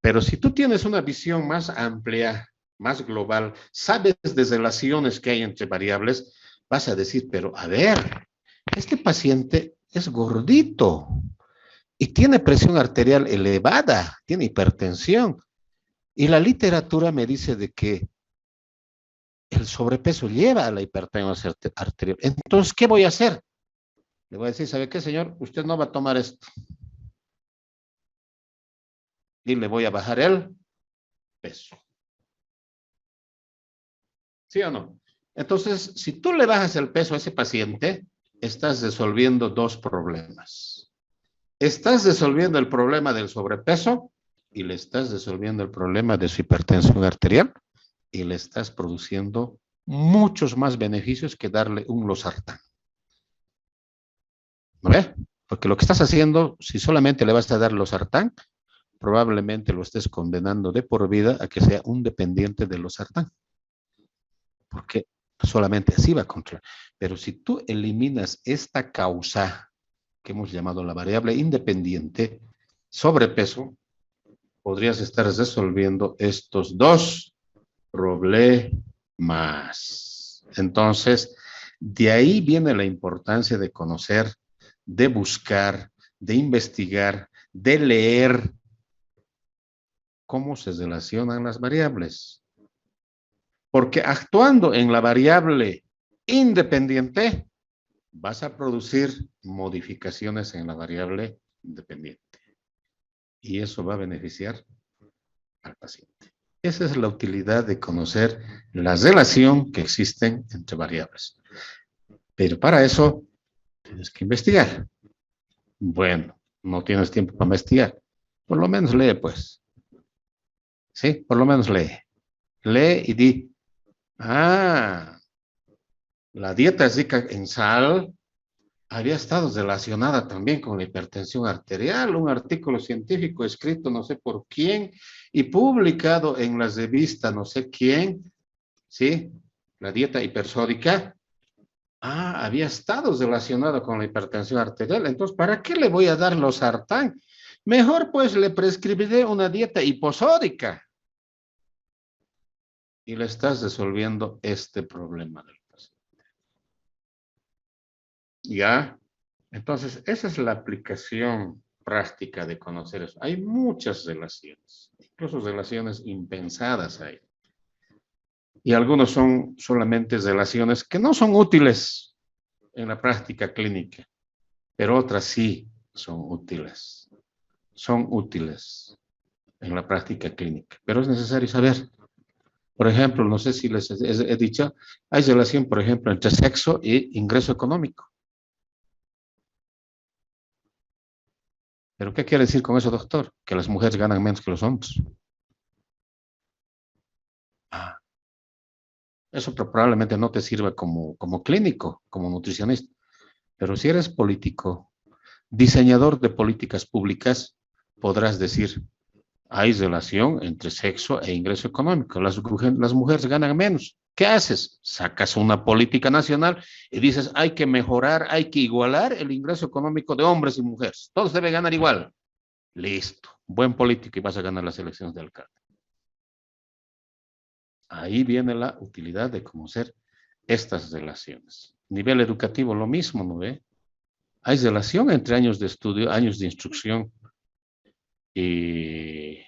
Pero si tú tienes una visión más amplia, más global, sabes de relaciones que hay entre variables, vas a decir, pero a ver, este paciente es gordito y tiene presión arterial elevada, tiene hipertensión. Y la literatura me dice de que el sobrepeso lleva a la hipertensión arterial. Entonces, ¿qué voy a hacer? Le voy a decir, ¿sabe qué, señor? Usted no va a tomar esto. Y le voy a bajar el peso. ¿Sí o no? Entonces, si tú le bajas el peso a ese paciente, estás resolviendo dos problemas. Estás resolviendo el problema del sobrepeso y le estás resolviendo el problema de su hipertensión arterial y le estás produciendo muchos más beneficios que darle un losartán. ¿No ve? Porque lo que estás haciendo, si solamente le vas a dar losartán, probablemente lo estés condenando de por vida a que sea un dependiente del losartán. Porque solamente así va a controlar. Pero si tú eliminas esta causa que hemos llamado la variable independiente, sobrepeso, podrías estar resolviendo estos dos problemas. Entonces, de ahí viene la importancia de conocer, de buscar, de investigar, de leer cómo se relacionan las variables. Porque actuando en la variable independiente, vas a producir modificaciones en la variable independiente. Y eso va a beneficiar al paciente. Esa es la utilidad de conocer la relación que existen entre variables. Pero para eso tienes que investigar. Bueno, no tienes tiempo para investigar. Por lo menos lee, pues. Sí, por lo menos lee. Lee y di, la dieta rica en sal había estado relacionada también con la hipertensión arterial, un artículo científico escrito no sé por quién y publicado en la revista no sé quién, ¿sí? La dieta hipersódica, había estado relacionado con la hipertensión arterial, entonces, ¿para qué le voy a dar losartán? Mejor pues le prescribiré una dieta hiposódica y le estás resolviendo este problema del paciente. ¿Ya? Entonces, esa es la aplicación práctica de conocer eso. Hay muchas relaciones, incluso relaciones impensadas ahí. Y algunos son solamente relaciones que no son útiles, en la práctica clínica, pero otras sí son útiles. Son útiles en la práctica clínica, pero es necesario saber. Por ejemplo, no sé si les he dicho, hay relación, por ejemplo, entre sexo e ingreso económico. ¿Pero qué quiere decir con eso, doctor? Que las mujeres ganan menos que los hombres. Eso probablemente no te sirva como clínico, como nutricionista. Pero si eres político, diseñador de políticas públicas, podrás decir, hay relación entre sexo e ingreso económico. Las mujeres ganan menos. ¿Qué haces? Sacas una política nacional y dices, hay que mejorar, hay que igualar el ingreso económico de hombres y mujeres. Todos deben ganar igual. Listo. Buen político y vas a ganar las elecciones de alcalde. Ahí viene la utilidad de conocer estas relaciones. Nivel educativo, lo mismo, ¿no ve? Hay relación entre años de estudio, años de instrucción y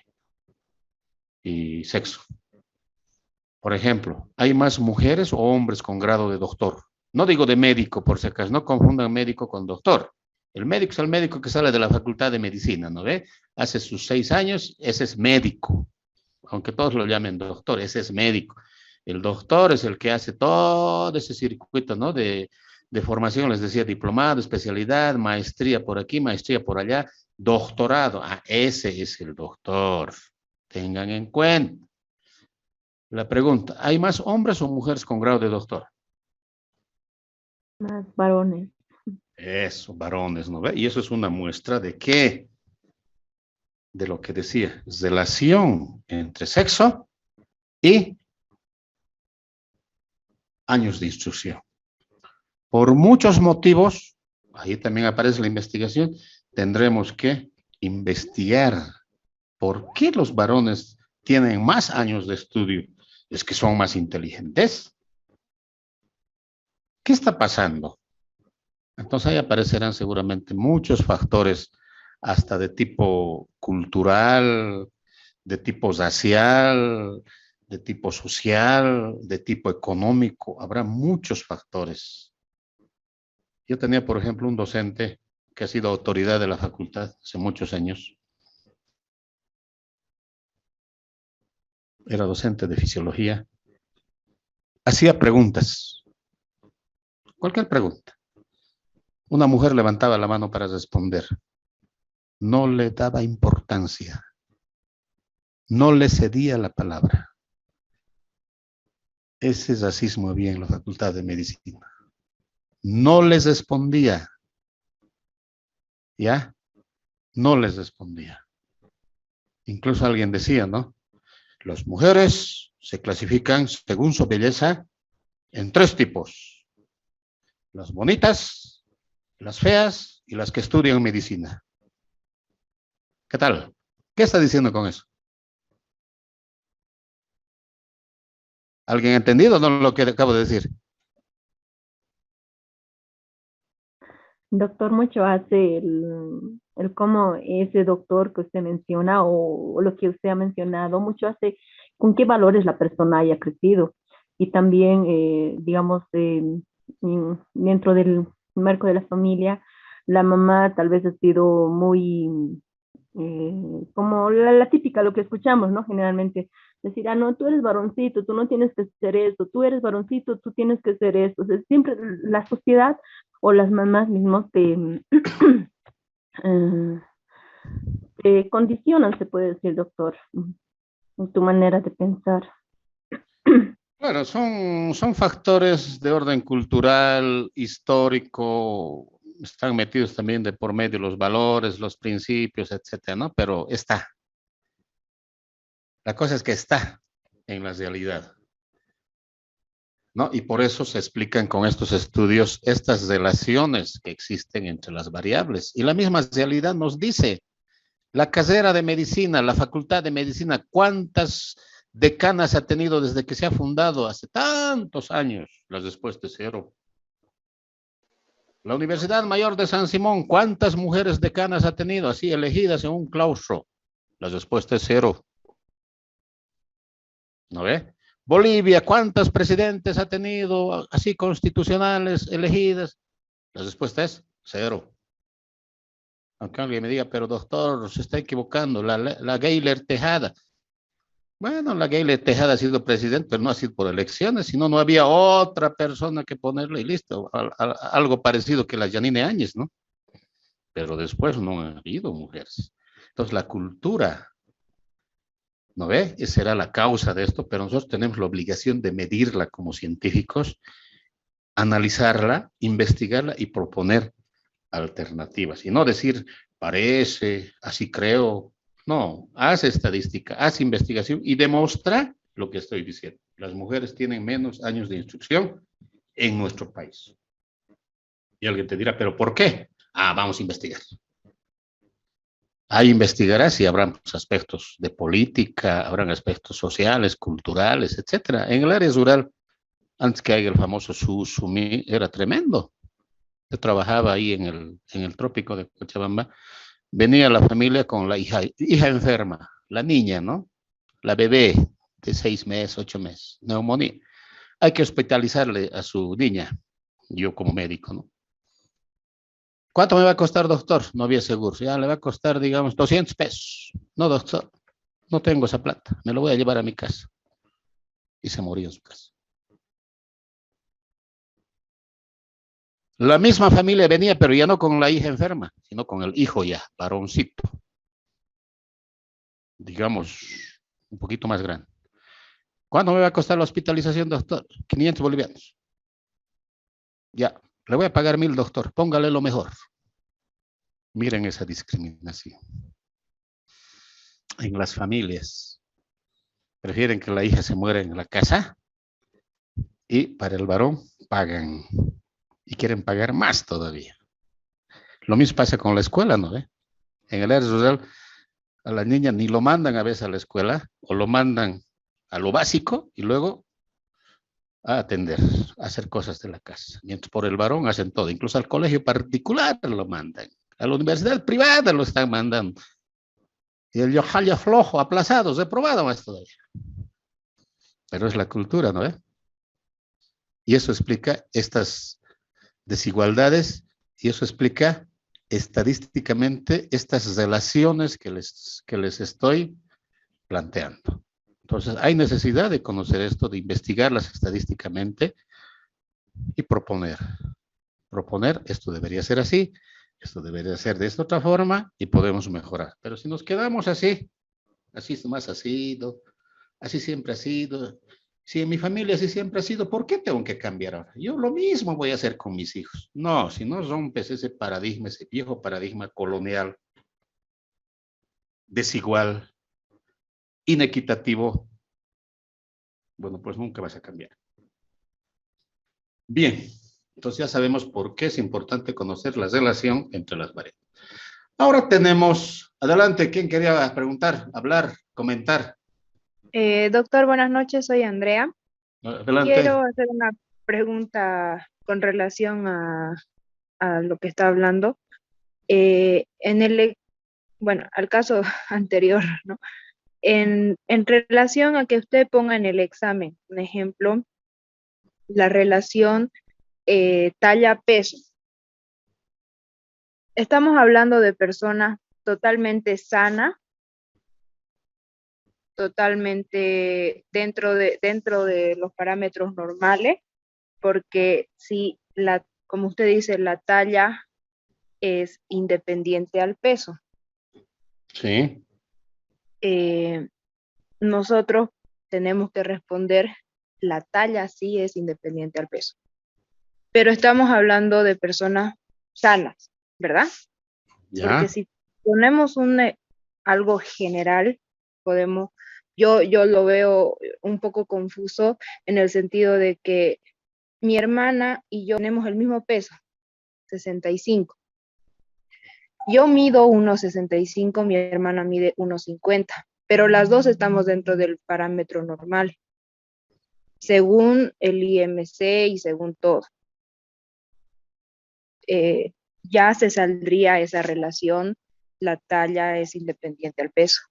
sexo. Por ejemplo, hay más mujeres o hombres con grado de doctor. No digo de médico, por si acaso, no confundan médico con doctor. El médico es el médico que sale de la facultad de medicina, ¿no ve? Hace sus 6 años, ese es médico. Aunque todos lo llamen doctor, ese es médico. El doctor es el que hace todo ese circuito, ¿no? De formación, les decía, diplomado, especialidad, maestría por aquí, maestría por allá, doctorado. Ese es el doctor. Tengan en cuenta. La pregunta, ¿hay más hombres o mujeres con grado de doctor? Más varones. Eso, varones, ¿no ve? Y eso es una muestra de qué, de lo que decía, relación entre sexo y años de instrucción. Por muchos motivos, ahí también aparece la investigación, tendremos que investigar por qué los varones tienen más años de estudio. Es que son más inteligentes. ¿Qué está pasando? Entonces ahí aparecerán seguramente muchos factores, hasta de tipo cultural, de tipo racial, de tipo social, de tipo económico. Habrá muchos factores. Yo tenía, por ejemplo, un docente que ha sido autoridad de la facultad hace muchos años. Era docente de fisiología. Hacía preguntas. Cualquier pregunta. Una mujer levantaba la mano para responder. No le daba importancia. No le cedía la palabra. Ese racismo había en la facultad de medicina. No les respondía. ¿Ya? No les respondía. Incluso alguien decía, ¿no? Las mujeres se clasifican según su belleza en 3 tipos. Las bonitas, las feas y las que estudian medicina. ¿Qué tal? ¿Qué está diciendo con eso? ¿Alguien ha entendido lo que acabo de decir? Doctor, mucho hace el cómo ese doctor que usted menciona o lo que usted ha mencionado, mucho hace con qué valores la persona haya crecido. Y también, digamos, dentro del marco de la familia, la mamá tal vez ha sido muy, como la típica, lo que escuchamos, ¿no? Generalmente, decir, no, tú eres varoncito, tú no tienes que hacer esto, tú eres varoncito, tú tienes que hacer esto. O sea, siempre la sociedad o las mamás mismos te condicionan, se puede decir, doctor, en tu manera de pensar. Claro, son factores de orden cultural, histórico, están metidos también de por medio los valores, los principios, etcétera, ¿no? Pero está. La cosa es que está en la realidad, ¿no? Y por eso se explican con estos estudios estas relaciones que existen entre las variables. Y la misma realidad nos dice, la carrera de medicina, la facultad de medicina, ¿cuántas decanas ha tenido desde que se ha fundado hace tantos años? La respuesta es 0. La Universidad Mayor de San Simón, ¿cuántas mujeres decanas ha tenido así elegidas en un claustro? La respuesta es 0. ¿No ve? Bolivia, ¿cuántas presidentes ha tenido así constitucionales elegidas? La respuesta es 0. Aunque alguien me diga, pero doctor, se está equivocando, la Gayler Tejada. Bueno, la Gayler Tejada ha sido presidente, pero no ha sido por elecciones, sino no había otra persona que ponerle y listo. Algo parecido que la Yanine Áñez, ¿no? Pero después no ha habido mujeres. Entonces la cultura, ¿no ve? Esa era la causa de esto, pero nosotros tenemos la obligación de medirla como científicos, analizarla, investigarla y proponer alternativas. Y no decir, parece, así creo. No, haz estadística, haz investigación y demuestra lo que estoy diciendo. Las mujeres tienen menos años de instrucción en nuestro país. Y alguien te dirá, ¿pero por qué? Vamos a investigar. Ahí investigarás y habrán aspectos de política, habrán aspectos sociales, culturales, etcétera. En el área rural, antes que haya el famoso Susumi, era tremendo. Yo trabajaba ahí en el trópico de Cochabamba. Venía la familia con la hija enferma, la niña, ¿no? La bebé de 6 meses, 8 meses, neumonía. Hay que hospitalizarle a su niña, yo como médico, ¿no? ¿Cuánto me va a costar, doctor? No había seguro. Ya le va a costar, digamos, 200 pesos. No, doctor, no tengo esa plata. Me lo voy a llevar a mi casa. Y se murió en su casa. La misma familia venía, pero ya no con la hija enferma, sino con el hijo ya, varoncito. Digamos, un poquito más grande. ¿Cuánto me va a costar la hospitalización, doctor? 500 bolivianos. Ya, le voy a pagar 1000, doctor. Póngale lo mejor. Miren esa discriminación. En las familias prefieren que la hija se muera en la casa y para el varón pagan y quieren pagar más todavía. Lo mismo pasa con la escuela, ¿no? En el área rural a la niña ni lo mandan a veces a la escuela o lo mandan a lo básico y luego a atender, a hacer cosas de la casa. Mientras por el varón hacen todo, incluso al colegio particular lo mandan, a la universidad privada lo están mandando. Y el yohaya flojo, aplazado, reprobado más todavía. Pero es la cultura, ¿no? Y eso explica estas desigualdades y eso explica estadísticamente estas relaciones que les estoy planteando. Entonces, hay necesidad de conocer esto, de investigarlas estadísticamente y proponer. Proponer, esto debería ser así, esto debería ser de esta otra forma y podemos mejorar. Pero si nos quedamos así más ha sido, así siempre ha sido, si en mi familia así siempre ha sido, ¿por qué tengo que cambiar ahora? Yo lo mismo voy a hacer con mis hijos. No, si no rompes ese paradigma, ese viejo paradigma colonial, desigual, inequitativo, bueno, pues nunca vas a cambiar. Bien, entonces ya sabemos por qué es importante conocer la relación entre las variables. Ahora tenemos, adelante, ¿quién quería preguntar, hablar, comentar? Doctor, buenas noches, soy Andrea. Adelante. Quiero hacer una pregunta con relación a lo que está hablando. Bueno, al caso anterior, ¿no? En relación a que usted ponga en el examen, un ejemplo, la relación talla-peso. Estamos hablando de personas totalmente sanas, totalmente dentro de los parámetros normales, porque si como usted dice, la talla es independiente al peso. Sí. Nosotros tenemos que responder, la talla sí es independiente al peso. Pero estamos hablando de personas sanas, ¿verdad? Ya. Porque si ponemos algo general, yo lo veo un poco confuso en el sentido de que mi hermana y yo tenemos el mismo peso, 65. Yo mido 1,65, mi hermana mide 1,50, pero las dos estamos dentro del parámetro normal, según el IMC y según todo. Ya se saldría esa relación, la talla es independiente al peso,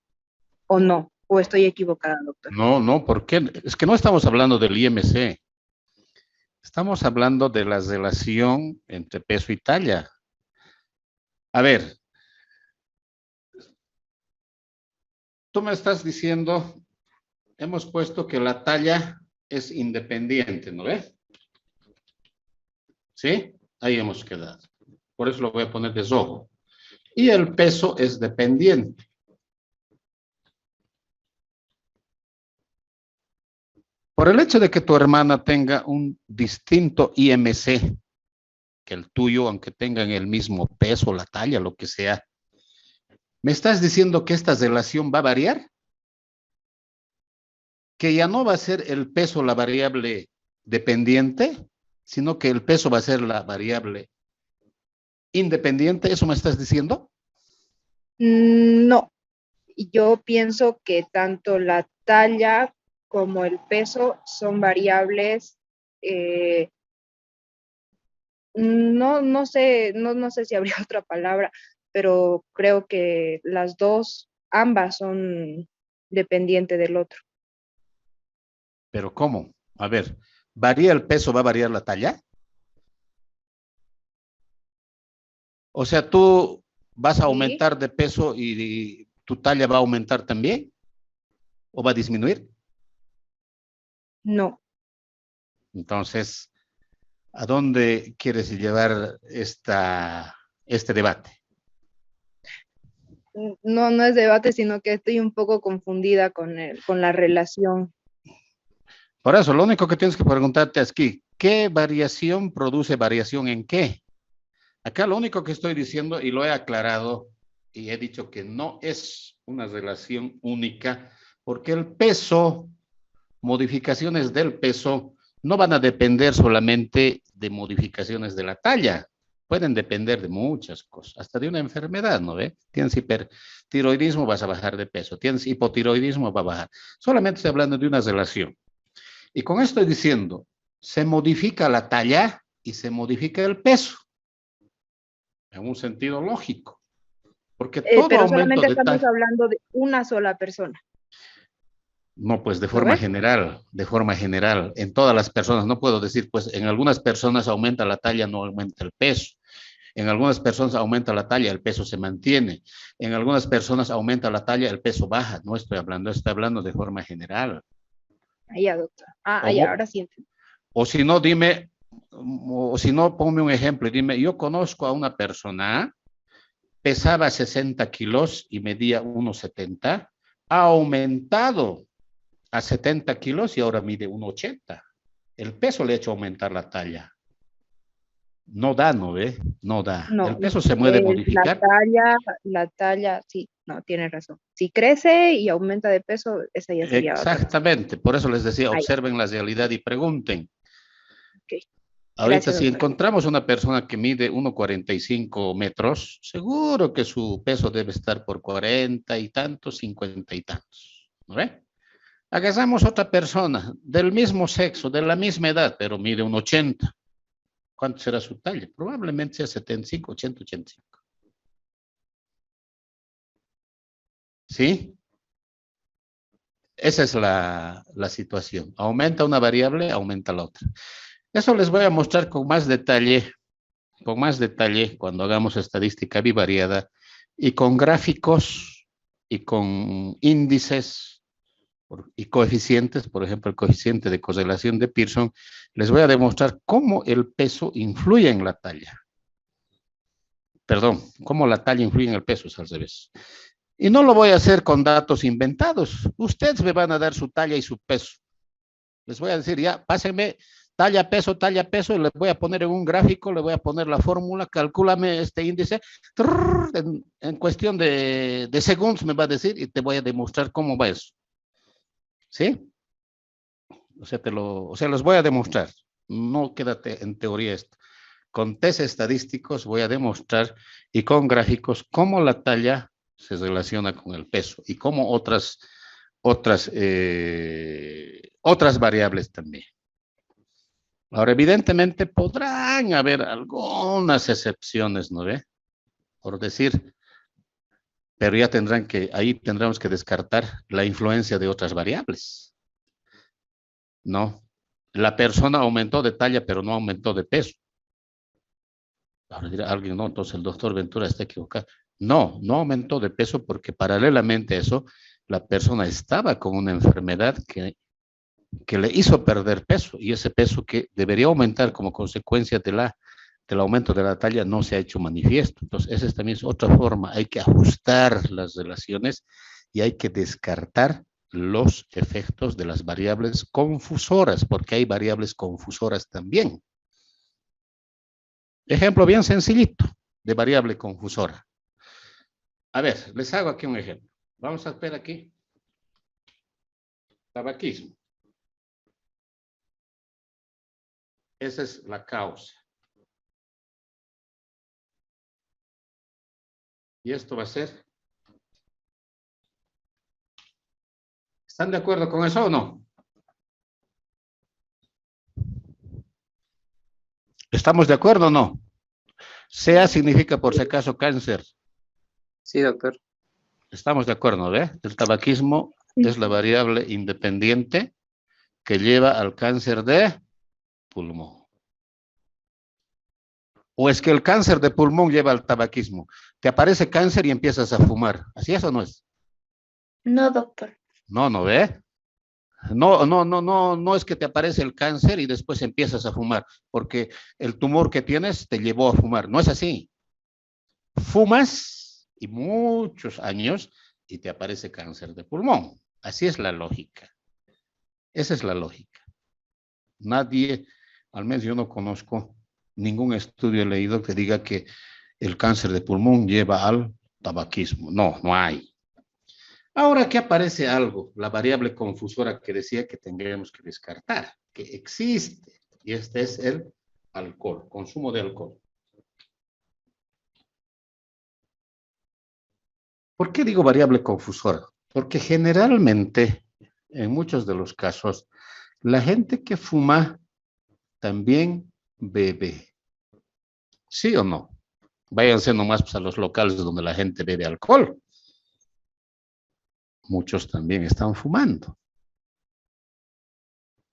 ¿o no? ¿O estoy equivocada, doctor? No, ¿por qué? Es que no estamos hablando del IMC. Estamos hablando de la relación entre peso y talla. A ver, tú me estás diciendo, hemos puesto que la talla es independiente, ¿no ves? ¿Sí? Ahí hemos quedado. Por eso lo voy a poner de rojo. Y el peso es dependiente. Por el hecho de que tu hermana tenga un distinto IMC que el tuyo, aunque tengan el mismo peso, la talla, lo que sea, ¿me estás diciendo que esta relación va a variar? Que ya no va a ser el peso la variable dependiente, sino que el peso va a ser la variable independiente. ¿Eso me estás diciendo? No, yo pienso que tanto la talla como el peso son variables, no sé, no sé si habría otra palabra, pero creo que las dos, ambas son dependientes del otro. ¿Pero cómo? A ver, ¿varía el peso, va a variar la talla? O sea, tú vas a Sí. aumentar de peso y tu talla va a aumentar también, ¿o va a disminuir? No, Entonces, ¿a dónde quieres llevar este debate? no es debate, sino que estoy un poco confundida con la relación. Por eso, lo único que tienes que preguntarte es aquí, ¿qué variación produce variación en qué? Acá lo único que estoy diciendo, y lo he aclarado, y he dicho que no es una relación única, porque el peso, modificaciones del peso, no van a depender solamente de modificaciones de la talla, pueden depender de muchas cosas, hasta de una enfermedad, ¿no ve? Tienes hipertiroidismo, vas a bajar de peso, tienes hipotiroidismo, va a bajar. Solamente estoy hablando de una relación. Y con esto estoy diciendo, se modifica la talla y se modifica el peso, en un sentido lógico. Porque todo Pero aumento solamente de estamos talla, hablando de una sola persona, no, pues de ¿no forma ves? general, en todas las personas, no puedo decir, pues en algunas personas aumenta la talla, no aumenta el peso. En algunas personas aumenta la talla, el peso se mantiene. En algunas personas aumenta la talla, el peso baja. No estoy hablando de forma general. Ya, doctora. Ya, O, ahora sí entiendo. o si no, dime, o si no, ponme un ejemplo y dime, yo conozco a una persona, pesaba 60 kilos y medía 1,70, ha aumentado a 70 kilos y ahora mide 1,80. El peso le ha hecho aumentar la talla. No da, ¿no ve? No da. No, El peso se puede modificar. la talla, sí, no, tiene razón. Si crece y aumenta de peso, esa ya sería otra cosa. Exactamente. Por eso les decía, Ya, observen la realidad y pregunten. ok. Ahorita, Gracias, si doctora. encontramos una persona que mide 1,45 metros, seguro que su peso debe estar por 40 y tantos, 50 y tantos. ¿No ve? Agarramos otra persona del mismo sexo, de la misma edad, pero mide 1,80. ¿Cuánto será su talla? Probablemente sea 75, 80, 85. ¿Sí? Esa es la situación. Aumenta una variable, aumenta la otra. Eso les voy a mostrar con más detalle cuando hagamos estadística bivariada y con gráficos y con índices y coeficientes, por ejemplo, el coeficiente de correlación de Pearson, les voy a demostrar cómo el peso influye en la talla. Perdón, cómo la talla influye en el peso, es al revés. Y no lo voy a hacer con datos inventados. Ustedes me van a dar su talla y su peso. Les voy a decir, ya, pásenme talla, peso, y les voy a poner en un gráfico, le voy a poner la fórmula, calcúlame este índice, en cuestión de segundos me va a decir y te voy a demostrar cómo va eso. ¿Sí? O sea, los voy a demostrar. No quédate en teoría esto. Con test estadísticos voy a demostrar y con gráficos cómo la talla se relaciona con el peso y cómo otras variables también. Ahora, evidentemente podrán haber algunas excepciones, ¿no ve? Por decir, pero ya ahí tendremos que descartar la influencia de otras variables, ¿no? La persona aumentó de talla, pero no aumentó de peso. Ahora dirá alguien, no, entonces el doctor Ventura está equivocado. No, no aumentó de peso porque paralelamente a eso, la persona estaba con una enfermedad que le hizo perder peso, y ese peso que debería aumentar como consecuencia del aumento de la talla no se ha hecho manifiesto. Entonces, esa también es otra forma. Hay que ajustar las relaciones y hay que descartar los efectos de las variables confusoras, porque hay variables confusoras también. Ejemplo bien sencillito de variable confusora. A ver, les hago aquí un ejemplo. Vamos a ver aquí. Tabaquismo. Esa es la causa. Y esto va a ser. ¿Están de acuerdo con eso o no? ¿Estamos de acuerdo o no? CA significa por si acaso cáncer. Sí, doctor. Estamos de acuerdo, ¿ve? El tabaquismo es la variable independiente que lleva al cáncer de pulmón. ¿O es que el cáncer de pulmón lleva al tabaquismo? Te aparece cáncer y empiezas a fumar. ¿Así es o no es? No, doctor. No, ¿no ve? No es que te aparece el cáncer y después empiezas a fumar, porque el tumor que tienes te llevó a fumar. No es así. Fumas y muchos años y te aparece cáncer de pulmón. Así es la lógica. Esa es la lógica. Nadie, al menos yo no conozco ningún estudio leído que diga que el cáncer de pulmón lleva al tabaquismo. No, no hay. Ahora aquí aparece algo, la variable confusora que decía que tendríamos que descartar, que existe, y este es el alcohol, consumo de alcohol. ¿Por qué digo variable confusora? Porque generalmente, en muchos de los casos, la gente que fuma también bebe. ¿Sí o no? Váyanse nomás pues, a los locales donde la gente bebe alcohol. Muchos también están fumando.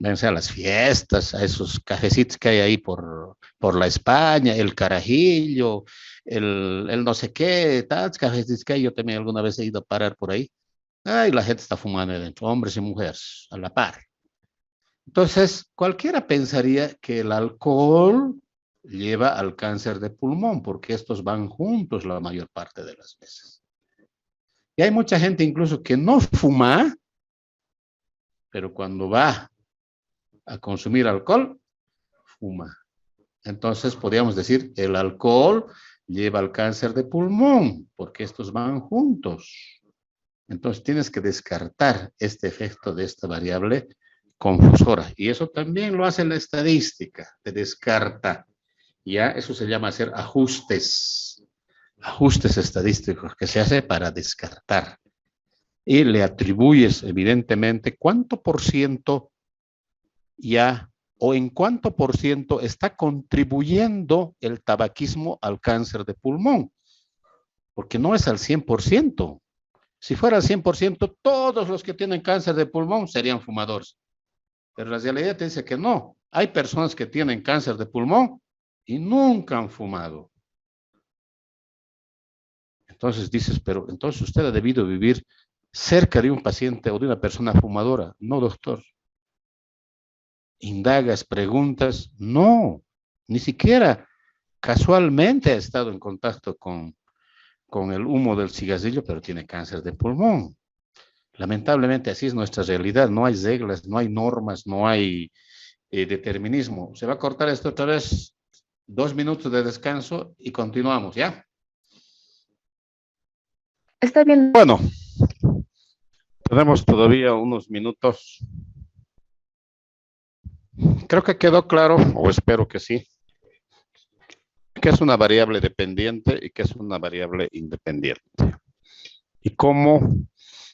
Váyanse a las fiestas, a esos cafecitos que hay ahí por la España, el Carajillo, el no sé qué, tal, cafecitos que hay. Yo también alguna vez he ido a parar por ahí. Ay, la gente está fumando adentro, hombres y mujeres, a la par. Entonces, cualquiera pensaría que el alcohol lleva al cáncer de pulmón, porque estos van juntos la mayor parte de las veces. Y hay mucha gente incluso que no fuma, pero cuando va a consumir alcohol, fuma. Entonces, podríamos decir, el alcohol lleva al cáncer de pulmón, porque estos van juntos. Entonces, tienes que descartar este efecto de esta variable confusora. Y eso también lo hace la estadística, te descarta. Ya, eso se llama hacer ajustes estadísticos que se hace para descartar. Y le atribuyes, evidentemente, cuánto por ciento ya, o en cuánto por ciento está contribuyendo el tabaquismo al cáncer de pulmón. Porque no es al 100%. Si fuera al 100%, todos los que tienen cáncer de pulmón serían fumadores. Pero la realidad te dice que no. Hay personas que tienen cáncer de pulmón y nunca han fumado. Entonces dices, pero entonces usted ha debido vivir cerca de un paciente o de una persona fumadora. No, doctor. Indagas, preguntas. No, ni siquiera casualmente ha estado en contacto con el humo del cigarrillo, pero tiene cáncer de pulmón. Lamentablemente así es nuestra realidad. No hay reglas, no hay normas, no hay determinismo. Se va a cortar esto otra vez. 2 minutos de descanso y continuamos, ¿ya? Está bien. Bueno, tenemos todavía unos minutos. Creo que quedó claro, o espero que sí, que es una variable dependiente y que es una variable independiente. Y cómo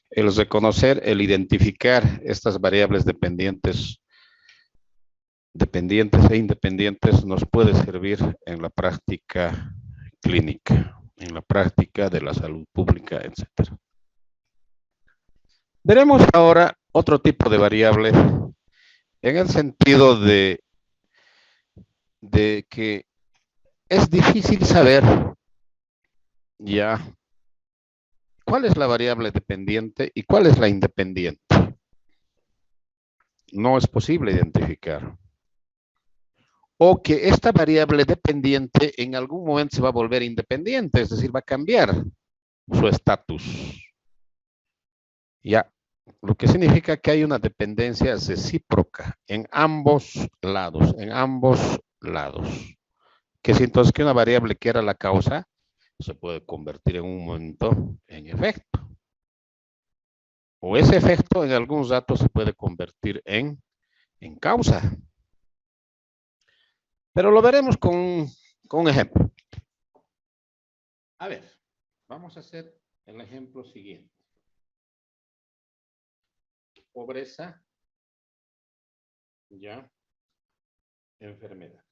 el reconocer, el identificar estas variables dependientes e independientes nos puede servir en la práctica clínica, en la práctica de la salud pública, etc. Veremos ahora otro tipo de variable en el sentido de que es difícil saber ya cuál es la variable dependiente y cuál es la independiente. No es posible identificar. O que esta variable dependiente en algún momento se va a volver independiente, es decir, va a cambiar su estatus. Ya, lo que significa que hay una dependencia recíproca en ambos lados, Que si entonces que una variable que era la causa se puede convertir en un momento en efecto. O ese efecto en algunos datos se puede convertir en causa. Pero lo veremos con un ejemplo. A ver, vamos a hacer el ejemplo siguiente. Pobreza, ya, enfermedad.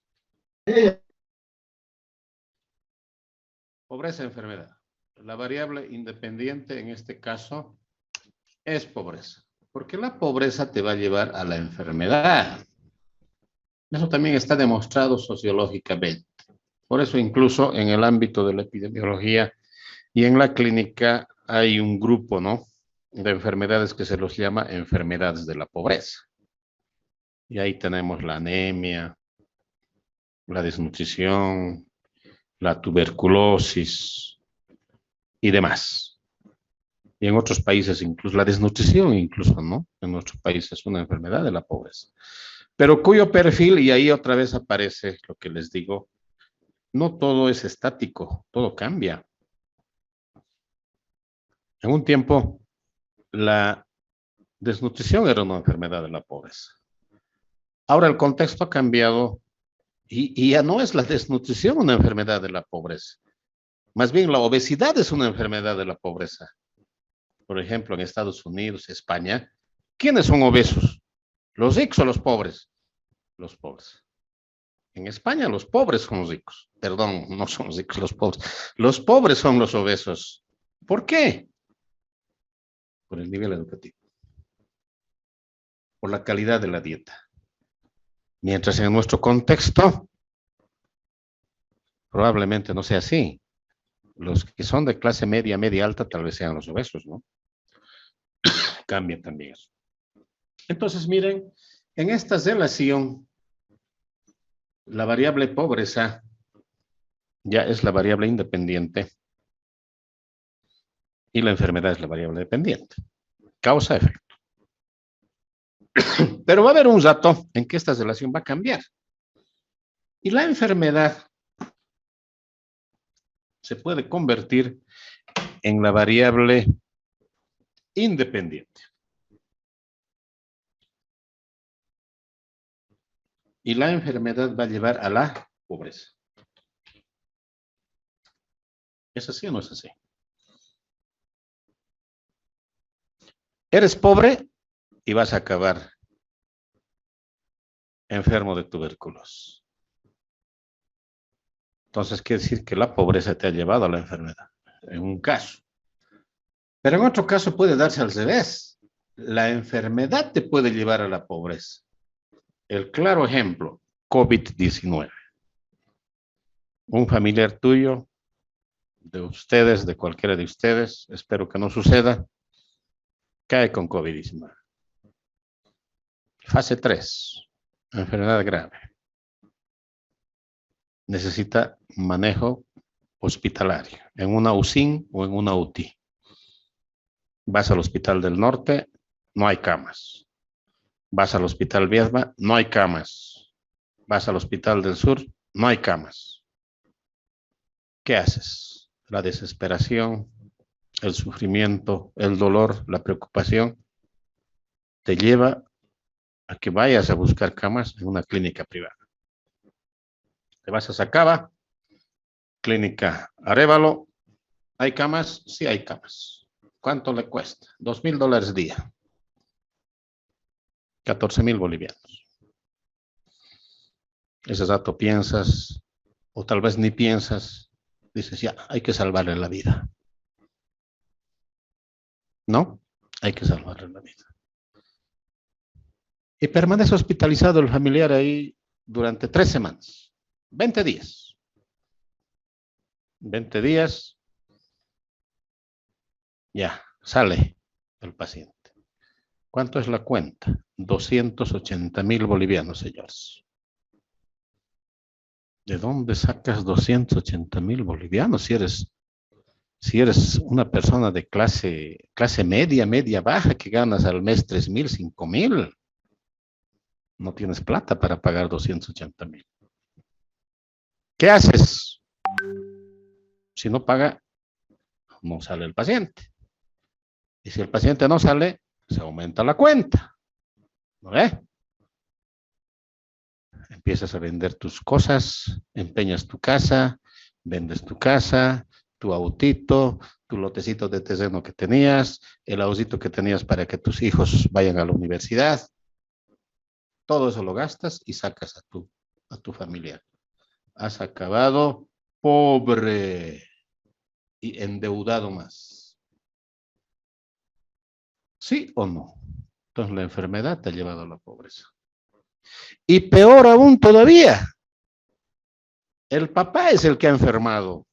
Pobreza, enfermedad. La variable independiente en este caso es pobreza. Porque la pobreza te va a llevar a la enfermedad. Eso también está demostrado sociológicamente. Por eso incluso en el ámbito de la epidemiología y en la clínica hay un grupo, ¿no?, de enfermedades que se los llama enfermedades de la pobreza. Y ahí tenemos la anemia, la desnutrición, la tuberculosis y demás. Y en otros países incluso la desnutrición, incluso, ¿no? En nuestro país es una enfermedad de la pobreza. Pero cuyo perfil, y ahí otra vez aparece lo que les digo, no todo es estático, todo cambia. En un tiempo, la desnutrición era una enfermedad de la pobreza. Ahora el contexto ha cambiado y ya no es la desnutrición una enfermedad de la pobreza. Más bien la obesidad es una enfermedad de la pobreza. Por ejemplo, en Estados Unidos, España, ¿quiénes son obesos? ¿Los ricos o los pobres? Los pobres. En España los pobres son los ricos. Perdón, no son los ricos los pobres. Los pobres son los obesos. ¿Por qué? Por el nivel educativo. Por la calidad de la dieta. Mientras en nuestro contexto probablemente no sea así. Los que son de clase media, media alta, tal vez sean los obesos, ¿no? Cambia también eso. Entonces, miren, en esta relación, la variable pobreza ya es la variable independiente y la enfermedad es la variable dependiente. Causa-efecto. Pero va a haber un rato en que esta relación va a cambiar. Y la enfermedad se puede convertir en la variable independiente. Y la enfermedad va a llevar a la pobreza. ¿Es así o no es así? Eres pobre y vas a acabar enfermo de tuberculosis. Entonces quiere decir que la pobreza te ha llevado a la enfermedad, en un caso. Pero en otro caso puede darse al revés. La enfermedad te puede llevar a la pobreza. El claro ejemplo, COVID-19. Un familiar tuyo, de ustedes, de cualquiera de ustedes, espero que no suceda, cae con COVID-19. Fase 3, enfermedad grave. Necesita manejo hospitalario, en una UCIN o en una UTI. Vas al Hospital del Norte, no hay camas. Vas al Hospital Viedma, no hay camas. Vas al Hospital del Sur, no hay camas. ¿Qué haces? La desesperación, el sufrimiento, el dolor, la preocupación, te lleva a que vayas a buscar camas en una clínica privada. Te vas a Sacaba, clínica Arévalo. ¿Hay camas? Sí hay camas. ¿Cuánto le cuesta? $2,000 día. 14,000 bolivianos. Ese dato piensas, o tal vez ni piensas, dices, ya, hay que salvarle la vida. ¿No? Hay que salvarle la vida. Y permanece hospitalizado el familiar ahí durante 3 semanas, 20 días. 20 días, ya, sale el paciente. ¿Cuánto es la cuenta? 280.000 bolivianos, señores. ¿De dónde sacas 280.000 bolivianos si eres una persona de clase media, media baja, que ganas al mes 3.000, 5.000? No tienes plata para pagar 280.000. ¿Qué haces? Si no paga, no sale el paciente. Y si el paciente no sale, se aumenta la cuenta. ¿No ve? Empiezas a vender tus cosas, empeñas tu casa, vendes tu casa, tu autito, tu lotecito de terreno que tenías, el ahorrito que tenías para que tus hijos vayan a la universidad. Todo eso lo gastas y sacas a tu familia. Has acabado pobre y endeudado más. ¿Sí o no? Entonces la enfermedad te ha llevado a la pobreza. Y peor aún todavía, el papá es el que ha enfermado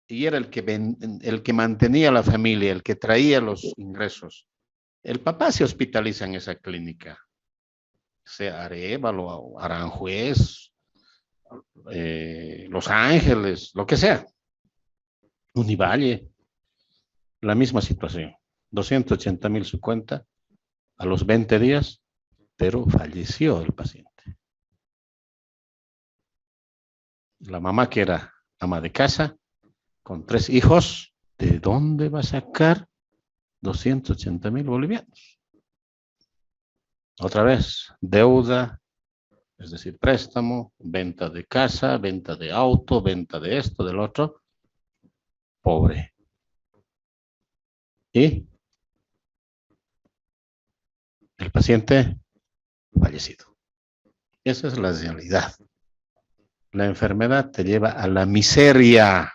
y era el que mantenía la familia, el que traía los ingresos. El papá se hospitaliza en esa clínica, sea Arévalo, Aranjuez, Los Ángeles, lo que sea. Univalle, la misma situación. 280.000 su cuenta a los 20 días, pero falleció el paciente. La mamá, que era ama de casa, con 3 hijos, ¿de dónde va a sacar 280.000 bolivianos? Otra vez, deuda, es decir, préstamo, venta de casa, venta de auto, venta de esto, del otro, pobre. Y el paciente fallecido. Esa es la realidad. La enfermedad te lleva a la miseria,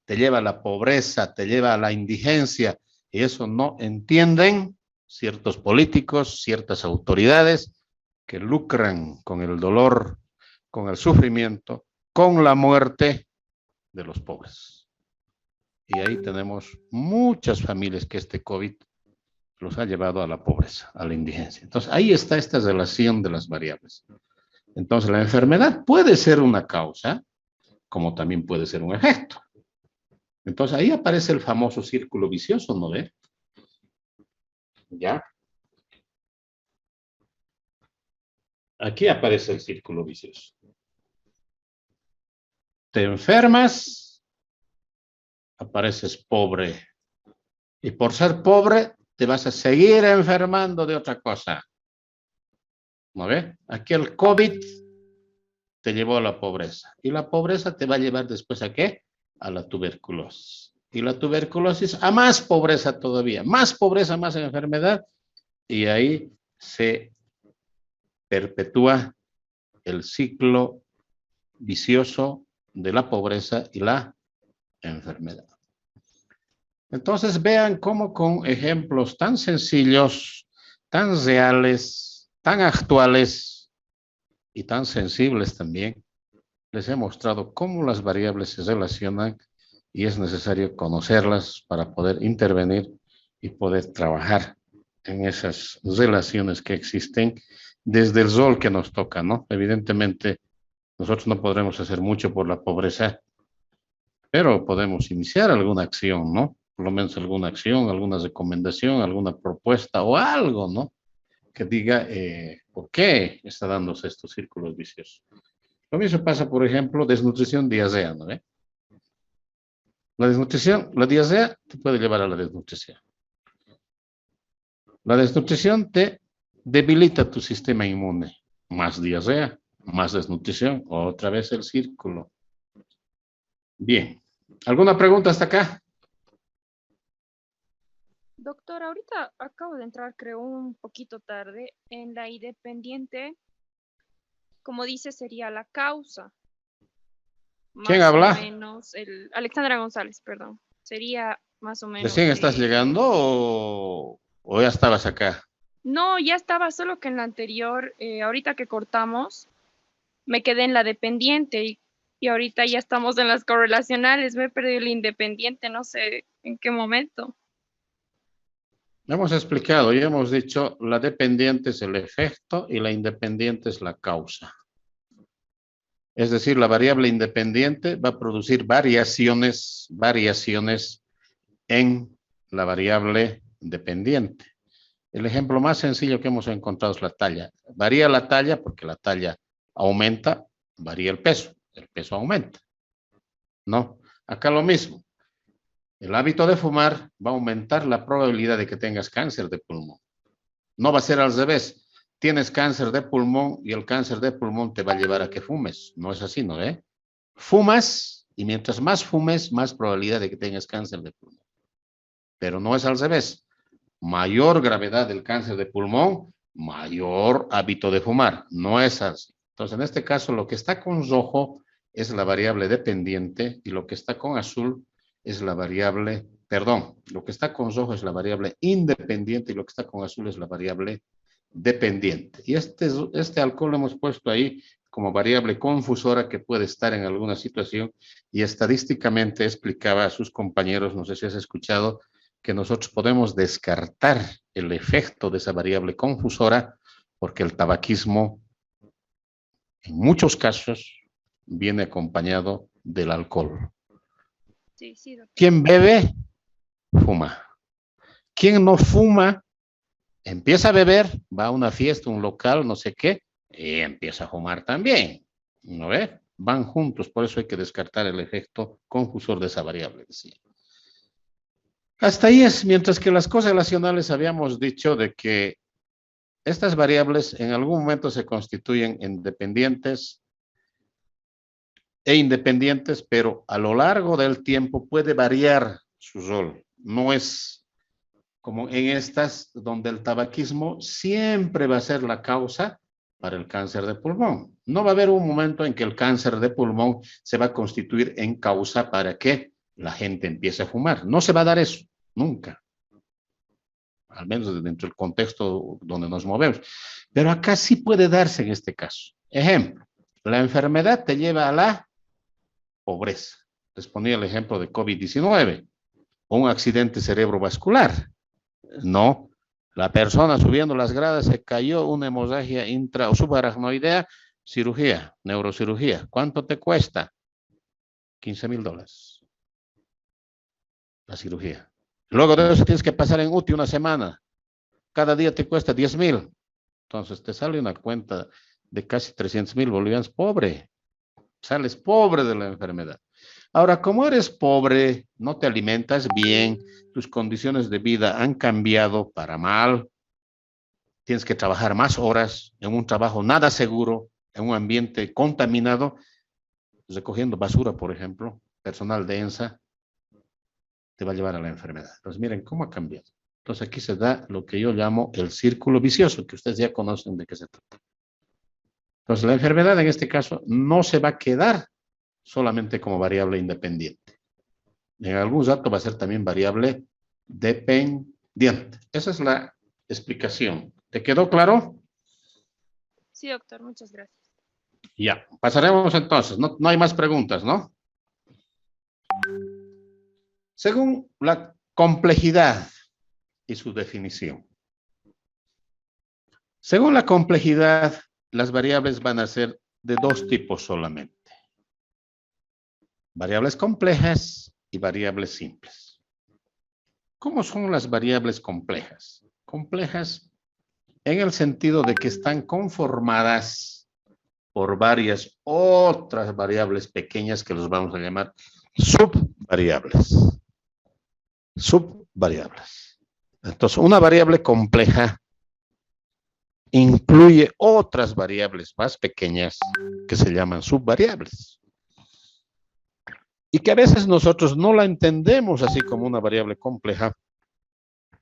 te lleva a la pobreza, te lleva a la indigencia, y eso no entienden ciertos políticos, ciertas autoridades que lucran con el dolor, con el sufrimiento, con la muerte de los pobres. Y ahí tenemos muchas familias que este COVID los ha llevado a la pobreza, a la indigencia. Entonces, ahí está esta relación de las variables. Entonces, la enfermedad puede ser una causa, como también puede ser un efecto. Entonces, ahí aparece el famoso círculo vicioso, ¿no ve? ¿Ya? Aquí aparece el círculo vicioso. Te enfermas, apareces pobre. Y por ser pobre, te vas a seguir enfermando de otra cosa. ¿No ve? Aquí el COVID te llevó a la pobreza. Y la pobreza te va a llevar después ¿a qué? A la tuberculosis. Y la tuberculosis a más pobreza todavía. Más pobreza, más enfermedad. Y ahí se perpetúa el ciclo vicioso de la pobreza y la enfermedad. Entonces vean cómo con ejemplos tan sencillos, tan reales, tan actuales y tan sensibles también, les he mostrado cómo las variables se relacionan y es necesario conocerlas para poder intervenir y poder trabajar en esas relaciones que existen desde el rol que nos toca, ¿no? Evidentemente, nosotros no podremos hacer mucho por la pobreza, pero podemos iniciar alguna acción, ¿no? Por lo menos alguna acción, alguna recomendación, alguna propuesta o algo, ¿no? Que diga por qué está dándose estos círculos viciosos. Lo mismo pasa, por ejemplo, desnutrición, diarrea, ¿no? La desnutrición, la diarrea te puede llevar a la desnutrición. La desnutrición te debilita tu sistema inmune. Más diarrea, más desnutrición, otra vez el círculo. Bien. ¿Alguna pregunta hasta acá? Doctor, ahorita acabo de entrar, creo, un poquito tarde. En la independiente, como dice, sería la causa. ¿Quién Más habla? o menos, Alexandra González, perdón. Sería más o menos. ¿Recién estás llegando o ya estabas acá? No, ya estaba, solo que en la anterior, ahorita que cortamos, me quedé en la dependiente y ahorita ya estamos en las correlacionales. Me he perdido el independiente, no sé en qué momento. Hemos explicado y hemos dicho, la dependiente es el efecto y la independiente es la causa. Es decir, la variable independiente va a producir variaciones en la variable dependiente. El ejemplo más sencillo que hemos encontrado es la talla. Varía la talla porque la talla aumenta, varía el peso aumenta. No, acá lo mismo. El hábito de fumar va a aumentar la probabilidad de que tengas cáncer de pulmón. No va a ser al revés. Tienes cáncer de pulmón y el cáncer de pulmón te va a llevar a que fumes. No es así, ¿no? Fumas y mientras más fumes, más probabilidad de que tengas cáncer de pulmón. Pero no es al revés. Mayor gravedad del cáncer de pulmón, mayor hábito de fumar. No es así. Entonces, en este caso, lo que está con rojo es la variable dependiente y lo que está con azul es la variable, perdón, lo que está con rojo es la variable independiente y lo que está con azul es la variable dependiente. Y este alcohol lo hemos puesto ahí como variable confusora que puede estar en alguna situación y estadísticamente explicaba a sus compañeros, no sé si has escuchado, que nosotros podemos descartar el efecto de esa variable confusora porque el tabaquismo en muchos casos viene acompañado del alcohol. Sí, sí, doctor. ¿Quién bebe? Fuma. ¿Quién no fuma? Empieza a beber, va a una fiesta, un local, no sé qué, y empieza a fumar también. ¿No ve? Van juntos, por eso hay que descartar el efecto confusor de esa variable, decía. Hasta ahí es, mientras que las correlacionales habíamos dicho de que estas variables en algún momento se constituyen en dependientes e independientes, pero a lo largo del tiempo puede variar su rol. No es como en estas donde el tabaquismo siempre va a ser la causa para el cáncer de pulmón. No va a haber un momento en que el cáncer de pulmón se va a constituir en causa para que la gente empiece a fumar. No se va a dar eso, nunca. Al menos dentro del contexto donde nos movemos. Pero acá sí puede darse en este caso. Ejemplo, la enfermedad te lleva a la pobreza. Les ponía el ejemplo de COVID-19 o un accidente cerebrovascular. No, la persona subiendo las gradas se cayó, una hemorragia intra o subaracnoidea, cirugía, neurocirugía. ¿Cuánto te cuesta? $15,000. La cirugía. Luego de eso tienes que pasar en UTI una semana. Cada día te cuesta 10,000. Entonces te sale una cuenta de casi 300,000 bolivianos. Pobre. Sales pobre de la enfermedad. Ahora, como eres pobre, no te alimentas bien, tus condiciones de vida han cambiado para mal, tienes que trabajar más horas en un trabajo nada seguro, en un ambiente contaminado, recogiendo basura, por ejemplo, personal de ENSA, te va a llevar a la enfermedad. Entonces, miren cómo ha cambiado. Entonces, aquí se da lo que yo llamo el círculo vicioso, que ustedes ya conocen de qué se trata. Entonces, la enfermedad en este caso no se va a quedar solamente como variable independiente. En algún dato va a ser también variable dependiente. Esa es la explicación. ¿Te quedó claro? Sí, doctor, muchas gracias. Ya, pasaremos entonces. No hay más preguntas, ¿no? Según la complejidad y su definición. Según la complejidad, las variables van a ser de dos tipos solamente. Variables complejas y variables simples. ¿Cómo son las variables complejas? Complejas en el sentido de que están conformadas por varias otras variables pequeñas que los vamos a llamar subvariables. Subvariables. Entonces, una variable compleja incluye otras variables más pequeñas que se llaman subvariables. Y que a veces nosotros no la entendemos así como una variable compleja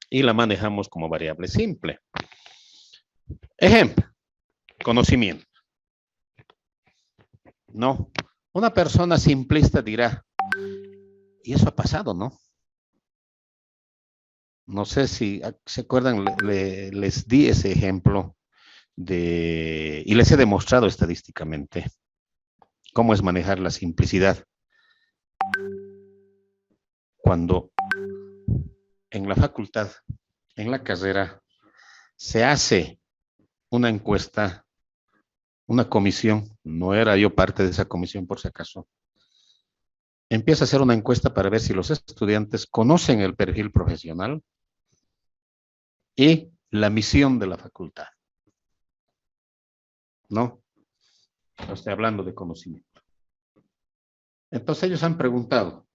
y la manejamos como variable simple. Ejemplo, conocimiento. No, una persona simplista dirá, y eso ha pasado, ¿no? No sé si se acuerdan, les di ese ejemplo y les he demostrado estadísticamente cómo es manejar la simplicidad. Cuando en la facultad, en la carrera, se hace una encuesta, una comisión, no era yo parte de esa comisión por si acaso, empieza a hacer una encuesta para ver si los estudiantes conocen el perfil profesional y la misión de la facultad. ¿No? Estoy hablando de conocimiento. Entonces ellos han preguntado.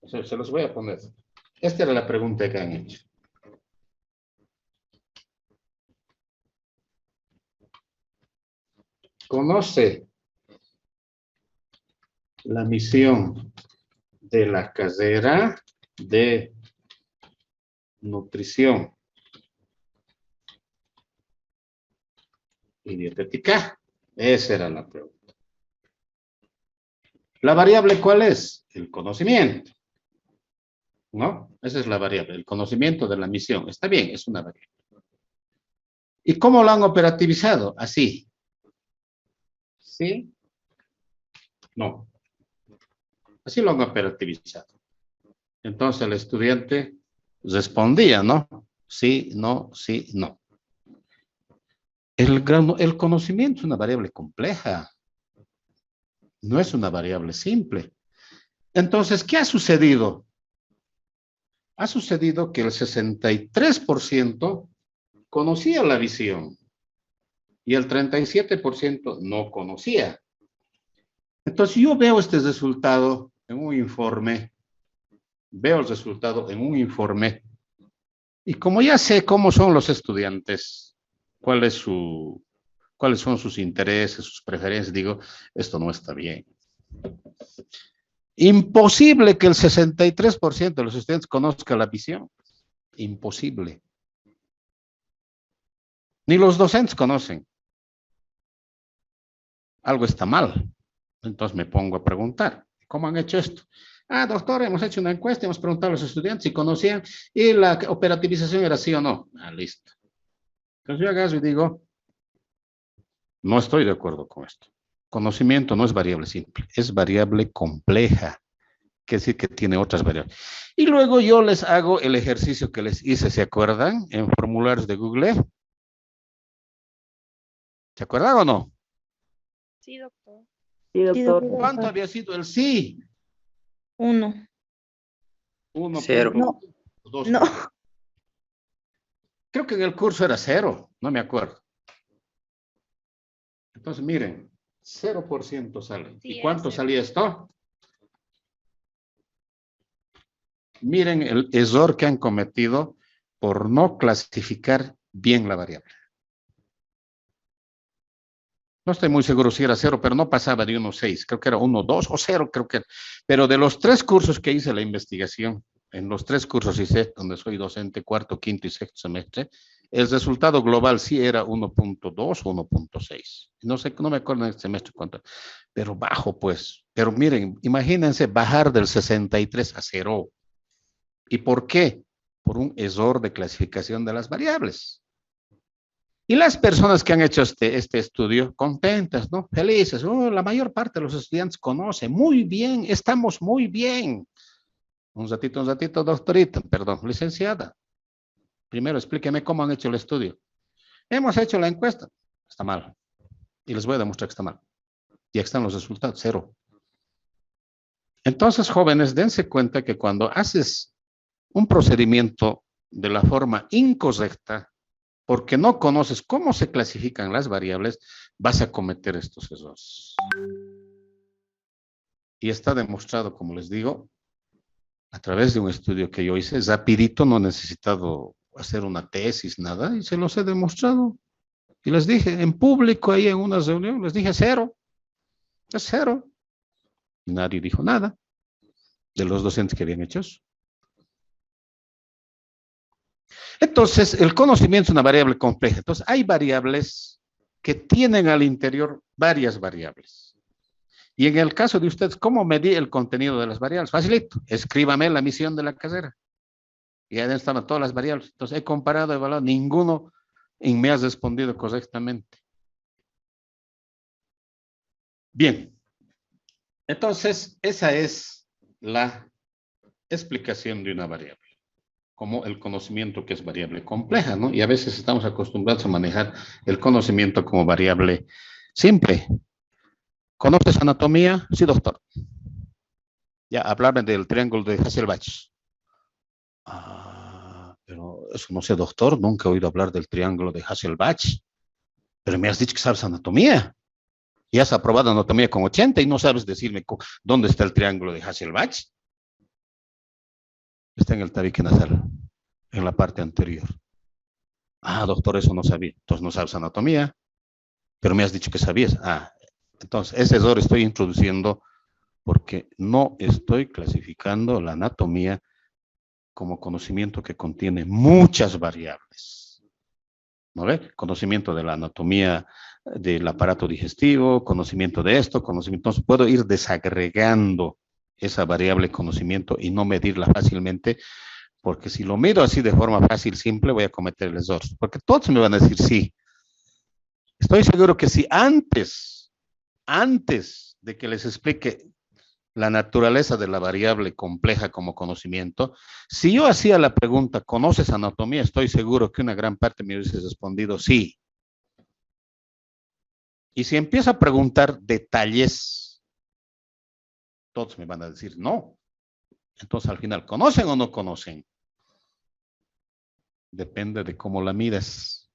Se los voy a poner. Esta era la pregunta que han hecho. ¿Conoce la misión de la carrera de nutrición y dietética? Esa era la pregunta. ¿La variable cuál es? El conocimiento. ¿No? Esa es la variable, el conocimiento de la misión. Está bien, es una variable. ¿Y cómo lo han operativizado? Así. ¿Sí? No. Así lo han operativizado. Entonces el estudiante respondía, ¿no? Sí, no, sí, no. El conocimiento es una variable compleja. No es una variable simple. Entonces, ¿qué ha sucedido? Ha sucedido que el 63% conocía la visión y el 37% no conocía. Entonces, yo veo este resultado en un informe, y como ya sé cómo son los estudiantes, cuáles son sus intereses, sus preferencias, digo, esto no está bien. Imposible que el 63% de los estudiantes conozca la visión. Imposible. Ni los docentes conocen. Algo está mal. Entonces me pongo a preguntar, ¿cómo han hecho esto? Ah, doctor, hemos hecho una encuesta, hemos preguntado a los estudiantes si conocían y la operativización era sí o no. Ah, listo. Entonces yo agarro y digo, no estoy de acuerdo con esto. Conocimiento no es variable simple, es variable compleja. Quiere decir que tiene otras variables. Y luego yo les hago el ejercicio que les hice, ¿se acuerdan? En formularios de Google. ¿Se acuerdan o no? Sí, doctor. Sí, doctor. ¿Cuánto había sido el sí? 1. 0. No. 2. No. Creo que en el curso era 0, no me acuerdo. Entonces, miren, 0% sale. Sí, ¿Y cuánto era 0. salía esto? Miren el error que han cometido por no clasificar bien la variable. No estoy muy seguro si era 0, pero no pasaba de 1,6. Creo que era 1,2 o 0, creo que era. Pero de los 3 cursos que hice la investigación, en los 3 cursos hice, donde soy docente, cuarto, quinto y sexto semestre, el resultado global sí era 1,2 o 1,6. No sé, no me acuerdo en este semestre cuánto, pero bajo pues. Pero miren, imagínense bajar del 63 a 0. ¿Y por qué? Por un error de clasificación de las variables. Y las personas que han hecho este estudio, contentas, ¿no? Felices. Oh, la mayor parte de los estudiantes conoce. Muy bien, estamos muy bien. Un ratito, doctorita, perdón, licenciada. Primero, explíqueme cómo han hecho el estudio. Hemos hecho la encuesta. Está mal. Y les voy a demostrar que está mal. Y aquí están los resultados, 0. Entonces, jóvenes, dense cuenta que cuando haces un procedimiento de la forma incorrecta, porque no conoces cómo se clasifican las variables, vas a cometer estos errores. Y está demostrado, como les digo, a través de un estudio que yo hice, rapidito, no he necesitado hacer una tesis, nada, y se los he demostrado. Y les dije, en público, ahí en una reunión, les dije 0. Es 0. Y nadie dijo nada de los docentes que habían hecho eso. Entonces, el conocimiento es una variable compleja. Entonces, hay variables que tienen al interior varias variables. Y en el caso de ustedes, ¿cómo medí el contenido de las variables? Facilito, escríbame la misión de la carrera. Y ahí estaban todas las variables. Entonces he comparado, evaluado, ninguno y me has respondido correctamente. Bien. Entonces, esa es la explicación de una variable, como el conocimiento que es variable compleja, ¿no? Y a veces estamos acostumbrados a manejar el conocimiento como variable simple. ¿Conoces anatomía? Sí, doctor. Ya, hablarme del triángulo de Hasselbalch. Pero eso no sé, doctor, nunca he oído hablar del triángulo de Hasselbalch. Pero me has dicho que sabes anatomía. Y has aprobado anatomía con 80 y no sabes decirme dónde está el triángulo de Hasselbalch. Está en el tabique nasal, en la parte anterior. Doctor, eso no sabía. Entonces no sabes anatomía, pero me has dicho que sabías. Entonces ese error estoy introduciendo porque no estoy clasificando la anatomía como conocimiento que contiene muchas variables. ¿No ve? Conocimiento de la anatomía del aparato digestivo, conocimiento de esto, conocimiento. Entonces puedo ir desagregando esa variable conocimiento y no medirla fácilmente, porque si lo mido así de forma fácil, simple, voy a cometer el error. Porque todos me van a decir sí. Estoy seguro que si antes de que les explique la naturaleza de la variable compleja como conocimiento, si yo hacía la pregunta, ¿conoces anatomía? Estoy seguro que una gran parte me hubiese respondido sí. Y si empiezo a preguntar detalles, todos me van a decir no. Entonces al final, ¿conocen o no conocen? Depende de cómo la mides.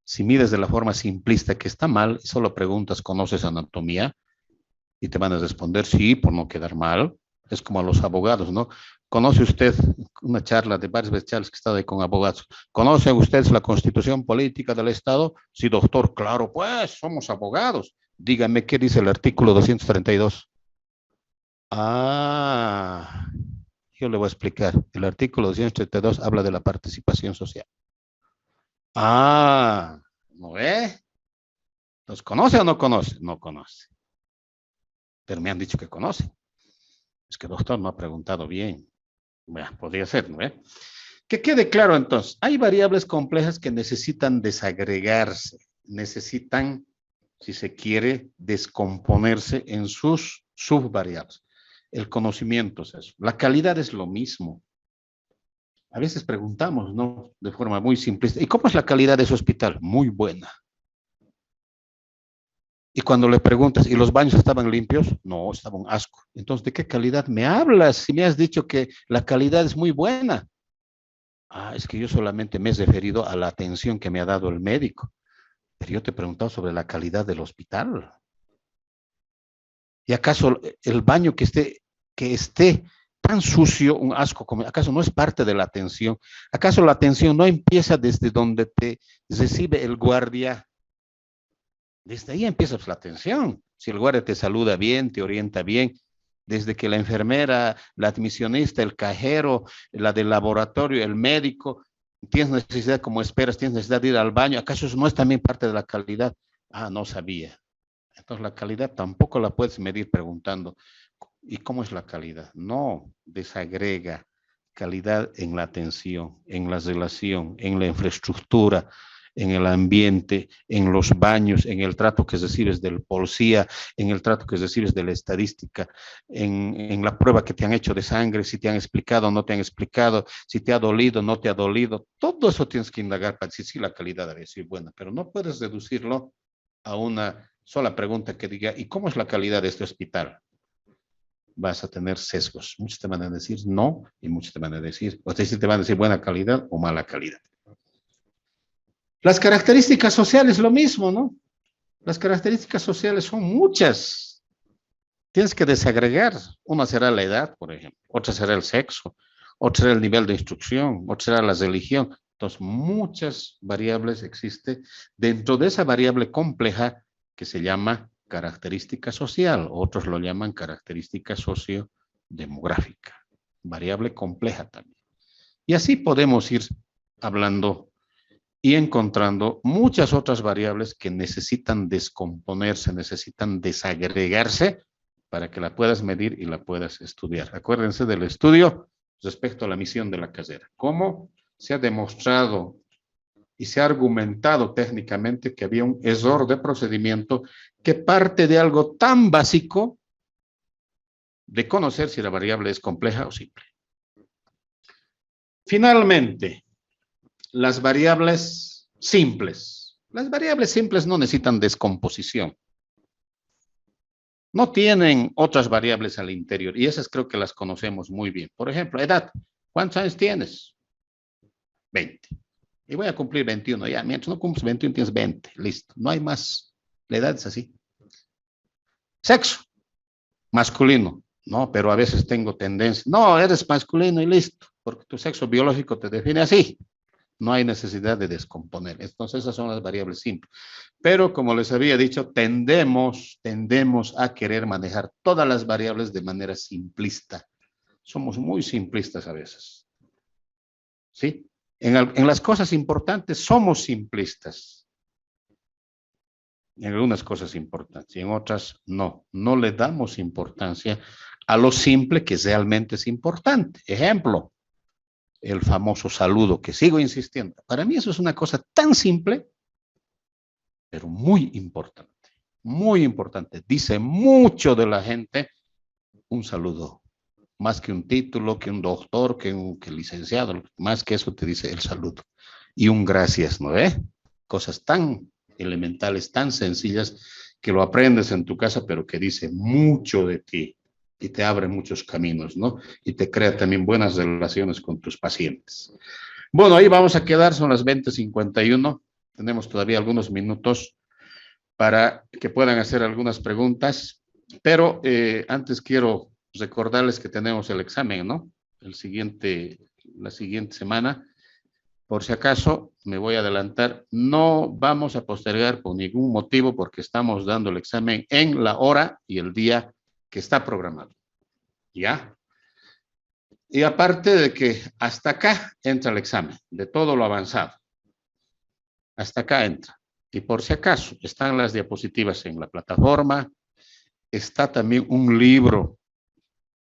Si mides de la forma simplista, que está mal, solo preguntas, ¿conoces anatomía? Y te van a responder sí, por no quedar mal. Es como a los abogados, ¿no? ¿Conoce usted una charla de varias veces charlas que he estado ahí con abogados? ¿Conocen ustedes la Constitución Política del Estado? Sí, doctor, claro, pues somos abogados. Dígame qué dice el artículo 232. Yo le voy a explicar. El artículo 232 habla de la participación social. ¿No ve? Entonces, ¿conoce o no conoce? No conoce. Pero me han dicho que conoce. Es que el doctor no ha preguntado bien. Bueno, podría ser, ¿no ve? Que quede claro entonces, hay variables complejas que necesitan desagregarse, necesitan, si se quiere, descomponerse en sus subvariables. El conocimiento es eso. La calidad es lo mismo. A veces preguntamos, ¿no? De forma muy simplista, ¿y cómo es la calidad de su hospital? Muy buena. Y cuando le preguntas, ¿y los baños estaban limpios? No, estaban asco. Entonces, ¿de qué calidad me hablas? Si me has dicho que la calidad es muy buena. Es que yo solamente me he referido a la atención que me ha dado el médico. Pero yo te he preguntado sobre la calidad del hospital. ¿Y acaso el baño que esté tan sucio, un asco, acaso no es parte de la atención? ¿Acaso la atención no empieza desde donde te recibe el guardia? Desde ahí empieza la atención. Si el guardia te saluda bien, te orienta bien, desde que la enfermera, la admisionista, el cajero, la del laboratorio, el médico, tienes necesidad, como esperas, tienes necesidad de ir al baño, ¿acaso eso no es también parte de la calidad? No sabía. Entonces la calidad tampoco la puedes medir preguntando, ¿y cómo es la calidad? No, desagrega calidad en la atención, en la relación, en la infraestructura, en el ambiente, en los baños, en el trato que recibes del policía, en el trato que recibes de la estadística, en la prueba que te han hecho de sangre, si te han explicado o no te han explicado, si te ha dolido o no te ha dolido. Todo eso tienes que indagar para decir si la calidad debe ser buena, pero no puedes reducirlo a una sola pregunta que diga, ¿y cómo es la calidad de este hospital? Vas a tener sesgos. Muchos te van a decir no y muchos te van a decir, o te van a decir buena calidad o mala calidad. Las características sociales, lo mismo, ¿no? Las características sociales son muchas. Tienes que desagregar. Una será la edad, por ejemplo. Otra será el sexo. Otra será el nivel de instrucción. Otra será la religión. Entonces, muchas variables existen dentro de esa variable compleja que se llama característica social. Otros lo llaman característica sociodemográfica. Variable compleja también. Y así podemos ir hablando y encontrando muchas otras variables que necesitan descomponerse, necesitan desagregarse para que la puedas medir y la puedas estudiar. Acuérdense del estudio respecto a la misión de la casera. ¿Cómo se ha demostrado y se ha argumentado técnicamente que había un error de procedimiento que parte de algo tan básico de conocer si la variable es compleja o simple? Finalmente, las variables simples. Las variables simples no necesitan descomposición. No tienen otras variables al interior y esas creo que las conocemos muy bien. Por ejemplo, edad. ¿Cuántos años tienes? 20. Y voy a cumplir 21 ya. Mientras no cumples 21 tienes 20. Listo. No hay más. La edad es así. Sexo. Masculino. No, pero a veces tengo tendencia. No, eres masculino y listo. Porque tu sexo biológico te define así. No hay necesidad de descomponer. Entonces, esas son las variables simples. Pero, como les había dicho, tendemos a querer manejar todas las variables de manera simplista. Somos muy simplistas a veces. ¿Sí? En las cosas importantes somos simplistas. En algunas cosas importantes y en otras no. No le damos importancia a lo simple que realmente es importante. Ejemplo, el famoso saludo, que sigo insistiendo. Para mí eso es una cosa tan simple, pero muy importante. Muy importante. Dice mucho de la gente un saludo. Más que un título, que un doctor, que licenciado. Más que eso te dice el saludo. Y un gracias, ¿no ve? Cosas tan elementales, tan sencillas, que lo aprendes en tu casa, pero que dice mucho de ti. Y te abre muchos caminos, ¿no? Y te crea también buenas relaciones con tus pacientes. Bueno, ahí vamos a quedar, son las 20:51. Tenemos todavía algunos minutos para que puedan hacer algunas preguntas, pero antes quiero recordarles que tenemos el examen, ¿no? La siguiente semana. Por si acaso, me voy a adelantar, no vamos a postergar por ningún motivo porque estamos dando el examen en la hora y el día que está programado. ¿Ya? Y aparte de que hasta acá entra el examen, de todo lo avanzado. Hasta acá entra. Y por si acaso, están las diapositivas en la plataforma, está también un libro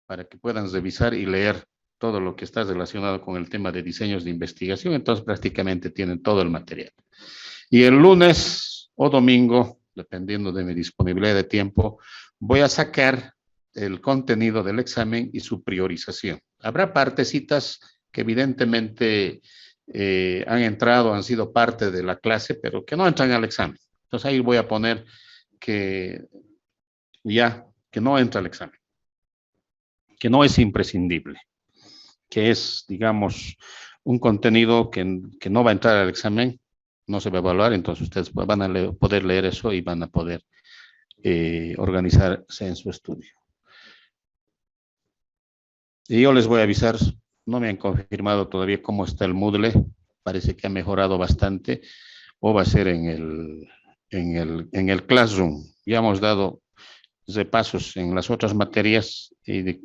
para que puedan revisar y leer todo lo que está relacionado con el tema de diseños de investigación, entonces prácticamente tienen todo el material. Y el lunes o domingo, dependiendo de mi disponibilidad de tiempo, voy a sacar el contenido del examen y su priorización. Habrá partecitas que evidentemente han entrado, han sido parte de la clase, pero que no entran al examen. Entonces ahí voy a poner que no entra al examen, que no es imprescindible, que es, digamos, un contenido que no va a entrar al examen, no se va a evaluar, entonces ustedes van a poder leer eso y van a poder organizarse en su estudio. Y yo les voy a avisar, no me han confirmado todavía cómo está el Moodle, parece que ha mejorado bastante, o va a ser en el Classroom. Ya hemos dado repasos en las otras materias y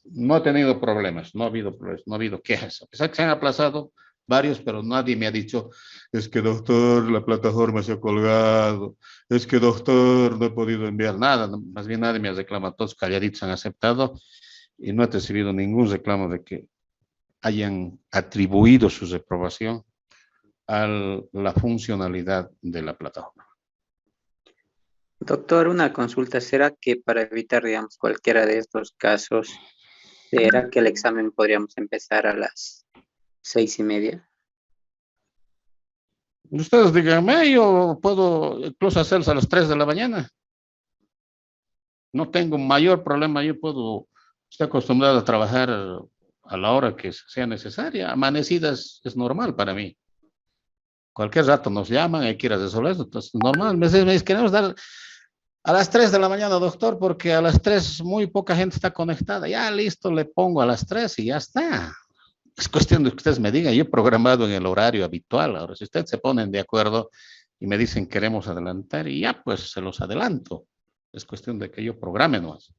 no ha tenido problemas, no ha habido quejas, a pesar que se han aplazado varios, pero nadie me ha dicho, es que doctor, la plataforma se ha colgado, es que doctor, no he podido enviar nada, más bien nadie me ha reclamado, todos calladitos han aceptado y no he recibido ningún reclamo de que hayan atribuido su reprobación a la funcionalidad de la plataforma. Doctor, una consulta. ¿Será que para evitar, digamos, cualquiera de estos casos, será que el examen podríamos empezar a las 6:30? Ustedes díganme, yo puedo incluso hacerlos a las 3 de la mañana. No tengo mayor problema, estoy acostumbrado a trabajar a la hora que sea necesaria. Amanecidas es normal para mí. Cualquier rato nos llaman, hay que ir a resolver eso, entonces es normal. Me dicen, queremos dar a las 3 de la mañana, doctor, porque a las 3 muy poca gente está conectada. Ya, listo, le pongo a las 3 y ya está. Es cuestión de que ustedes me digan, yo he programado en el horario habitual. Ahora, si ustedes se ponen de acuerdo y me dicen queremos adelantar, y ya, pues se los adelanto. Es cuestión de que yo programe nomás.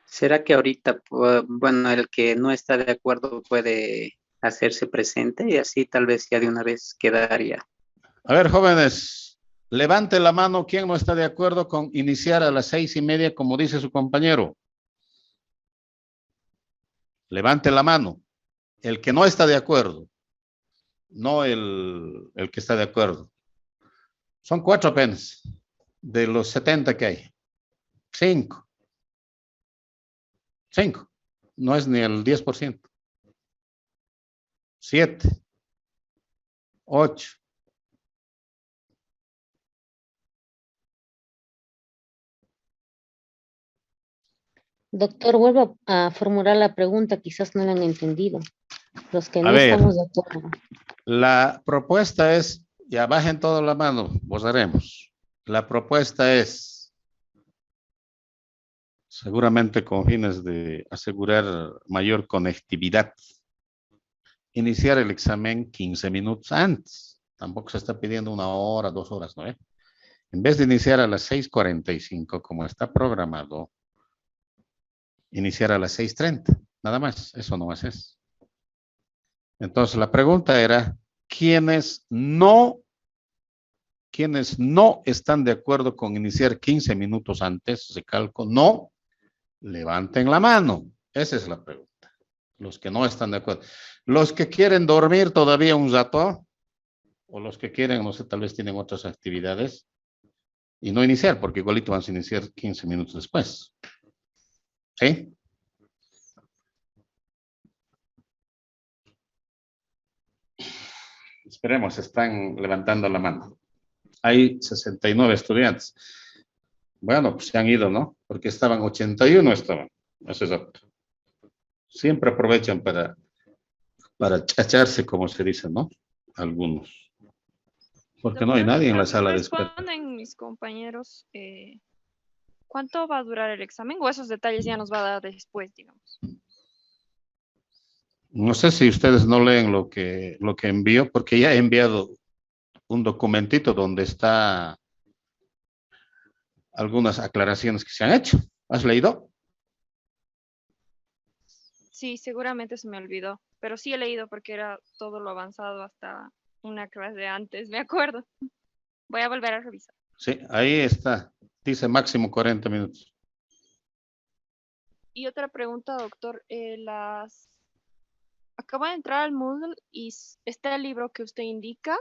¿Será que ahorita, bueno, el que no está de acuerdo puede hacerse presente y así tal vez ya de una vez quedaría. A ver, jóvenes, levante la mano quien no está de acuerdo con iniciar a las 6:30, como dice su compañero. Levante la mano. El que no está de acuerdo, no el que está de acuerdo. Son 4 apenas de los 70 que hay. 5. 5. No es ni el 10%. 7. 8. Doctor, vuelvo a formular la pregunta, quizás no la han entendido. Los que A no ver. estamos de acuerdo. La propuesta es, ya bajen toda la mano, votaremos. La propuesta es, seguramente con fines de asegurar mayor conectividad, iniciar el examen 15 minutos antes. Tampoco se está pidiendo 1 hora, 2 horas, ¿no? En vez de iniciar a las 6:45, como está programado, iniciar a las 6:30, nada más, eso no es. Entonces la pregunta era, ¿quiénes no están de acuerdo con iniciar 15 minutos antes? Recalco, no, levanten la mano. Esa es la pregunta. Los que no están de acuerdo. Los que quieren dormir todavía un rato, o los que quieren, no sé, tal vez tienen otras actividades, y no iniciar, porque igualito van a iniciar 15 minutos después. ¿Sí? Esperemos, están levantando la mano. Hay 69 estudiantes. Bueno, pues se han ido, ¿no? Porque estaban 81, estaban. Eso es otro. Siempre aprovechan para chacharse, como se dice, ¿no? Algunos. Porque no hay Doctor, nadie en la sala de espera. responden mis compañeros, ¿cuánto va a durar el examen? O esos detalles ya nos va a dar después, digamos. No sé si ustedes no leen lo que envío, porque ya he enviado un documentito donde está algunas aclaraciones que se han hecho. ¿Has leído? Sí, seguramente se me olvidó, pero sí he leído porque era todo lo avanzado hasta una clase antes, me acuerdo. Voy a volver a revisar. Sí, ahí está. Dice máximo 40 minutos. Y otra pregunta, doctor, acabo de entrar al Moodle y está el libro que usted indica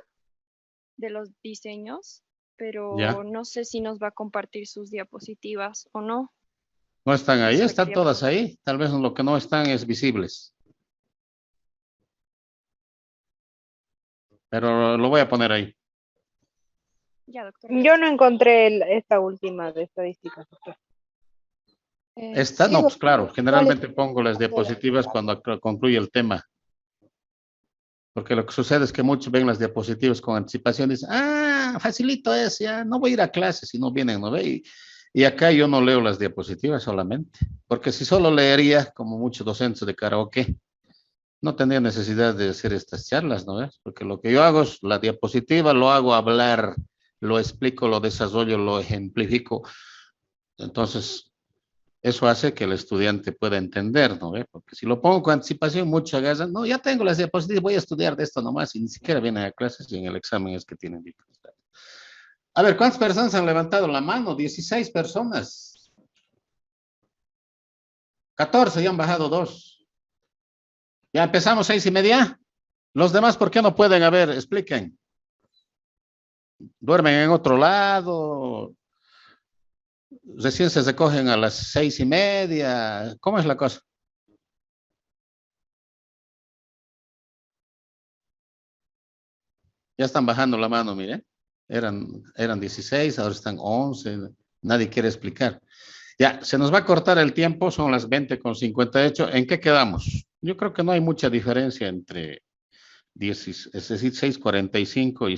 de los diseños, pero Ya. no sé si nos va a compartir sus diapositivas o no. No están ahí, Eso le están quería todas preguntar. ahí. Tal vez lo que no están es visibles. Pero lo voy a poner ahí. Ya, doctor. Yo no encontré esta última de estadísticas, doctor. Esta, Sí, no, pues doctor, claro, ¿cuál generalmente es? pongo las diapositivas cuando concluye el tema. Porque lo que sucede es que muchos ven las diapositivas con anticipación y dicen, facilito es, ya no voy a ir a clase si no vienen, ¿no ve? Y acá yo no leo las diapositivas solamente, porque si solo leería, como muchos docentes de karaoke, no tendría necesidad de hacer estas charlas, ¿no ves? Porque lo que yo hago es la diapositiva, lo hago hablar, lo explico, lo desarrollo, lo ejemplifico. Entonces, eso hace que el estudiante pueda entender, ¿no ve? Porque si lo pongo con anticipación, muchos agarran, no, ya tengo las diapositivas, voy a estudiar de esto nomás, y ni siquiera vienen a clases y en el examen es que tienen dificultades. A ver, ¿cuántas personas han levantado la mano? 16 personas. 14, ya han bajado 2. Ya empezamos 6:30. Los demás, ¿por qué no pueden? A ver, expliquen. ¿Duermen en otro lado? ¿Recién se recogen a las 6:30? ¿Cómo es la cosa? Ya están bajando la mano, mire. Eran 16, ahora están 11. Nadie quiere explicar. Ya, se nos va a cortar el tiempo, son las 20:58. ¿En qué quedamos? Yo creo que no hay mucha diferencia entre 6:45 y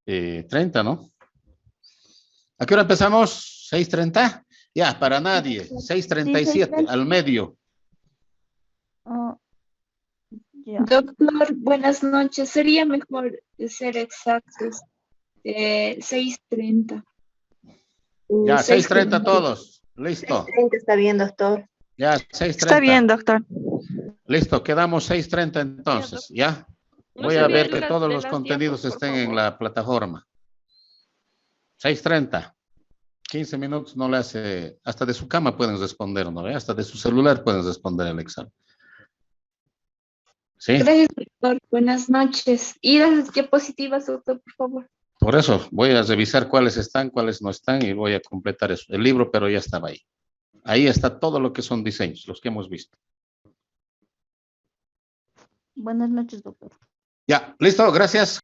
6:30, ¿no? ¿A qué hora empezamos? 6:30. Ya, para nadie. 6:37, al medio. Ya. Doctor, buenas noches. Sería mejor ser exactos. 6:30. Ya, 6:30 todos. Listo. 6:30 está bien, doctor. Ya, 6:30. Está bien, doctor. Listo, quedamos 6:30 entonces, ¿ya? No Voy se a olviden ver que de todos de los las contenidos diapos, por estén en favor. la plataforma. 6:30. 15 minutos no le hace, hasta de su cama pueden responder, ¿no? Hasta de su celular pueden responder el examen. ¿Sí? Gracias, doctor. Buenas noches. Y las diapositivas, doctor, por favor. Por eso voy a revisar cuáles están, cuáles no están y voy a completar eso. El libro, pero ya estaba ahí. Ahí está todo lo que son diseños, los que hemos visto. Buenas noches, doctor. Ya, listo, gracias.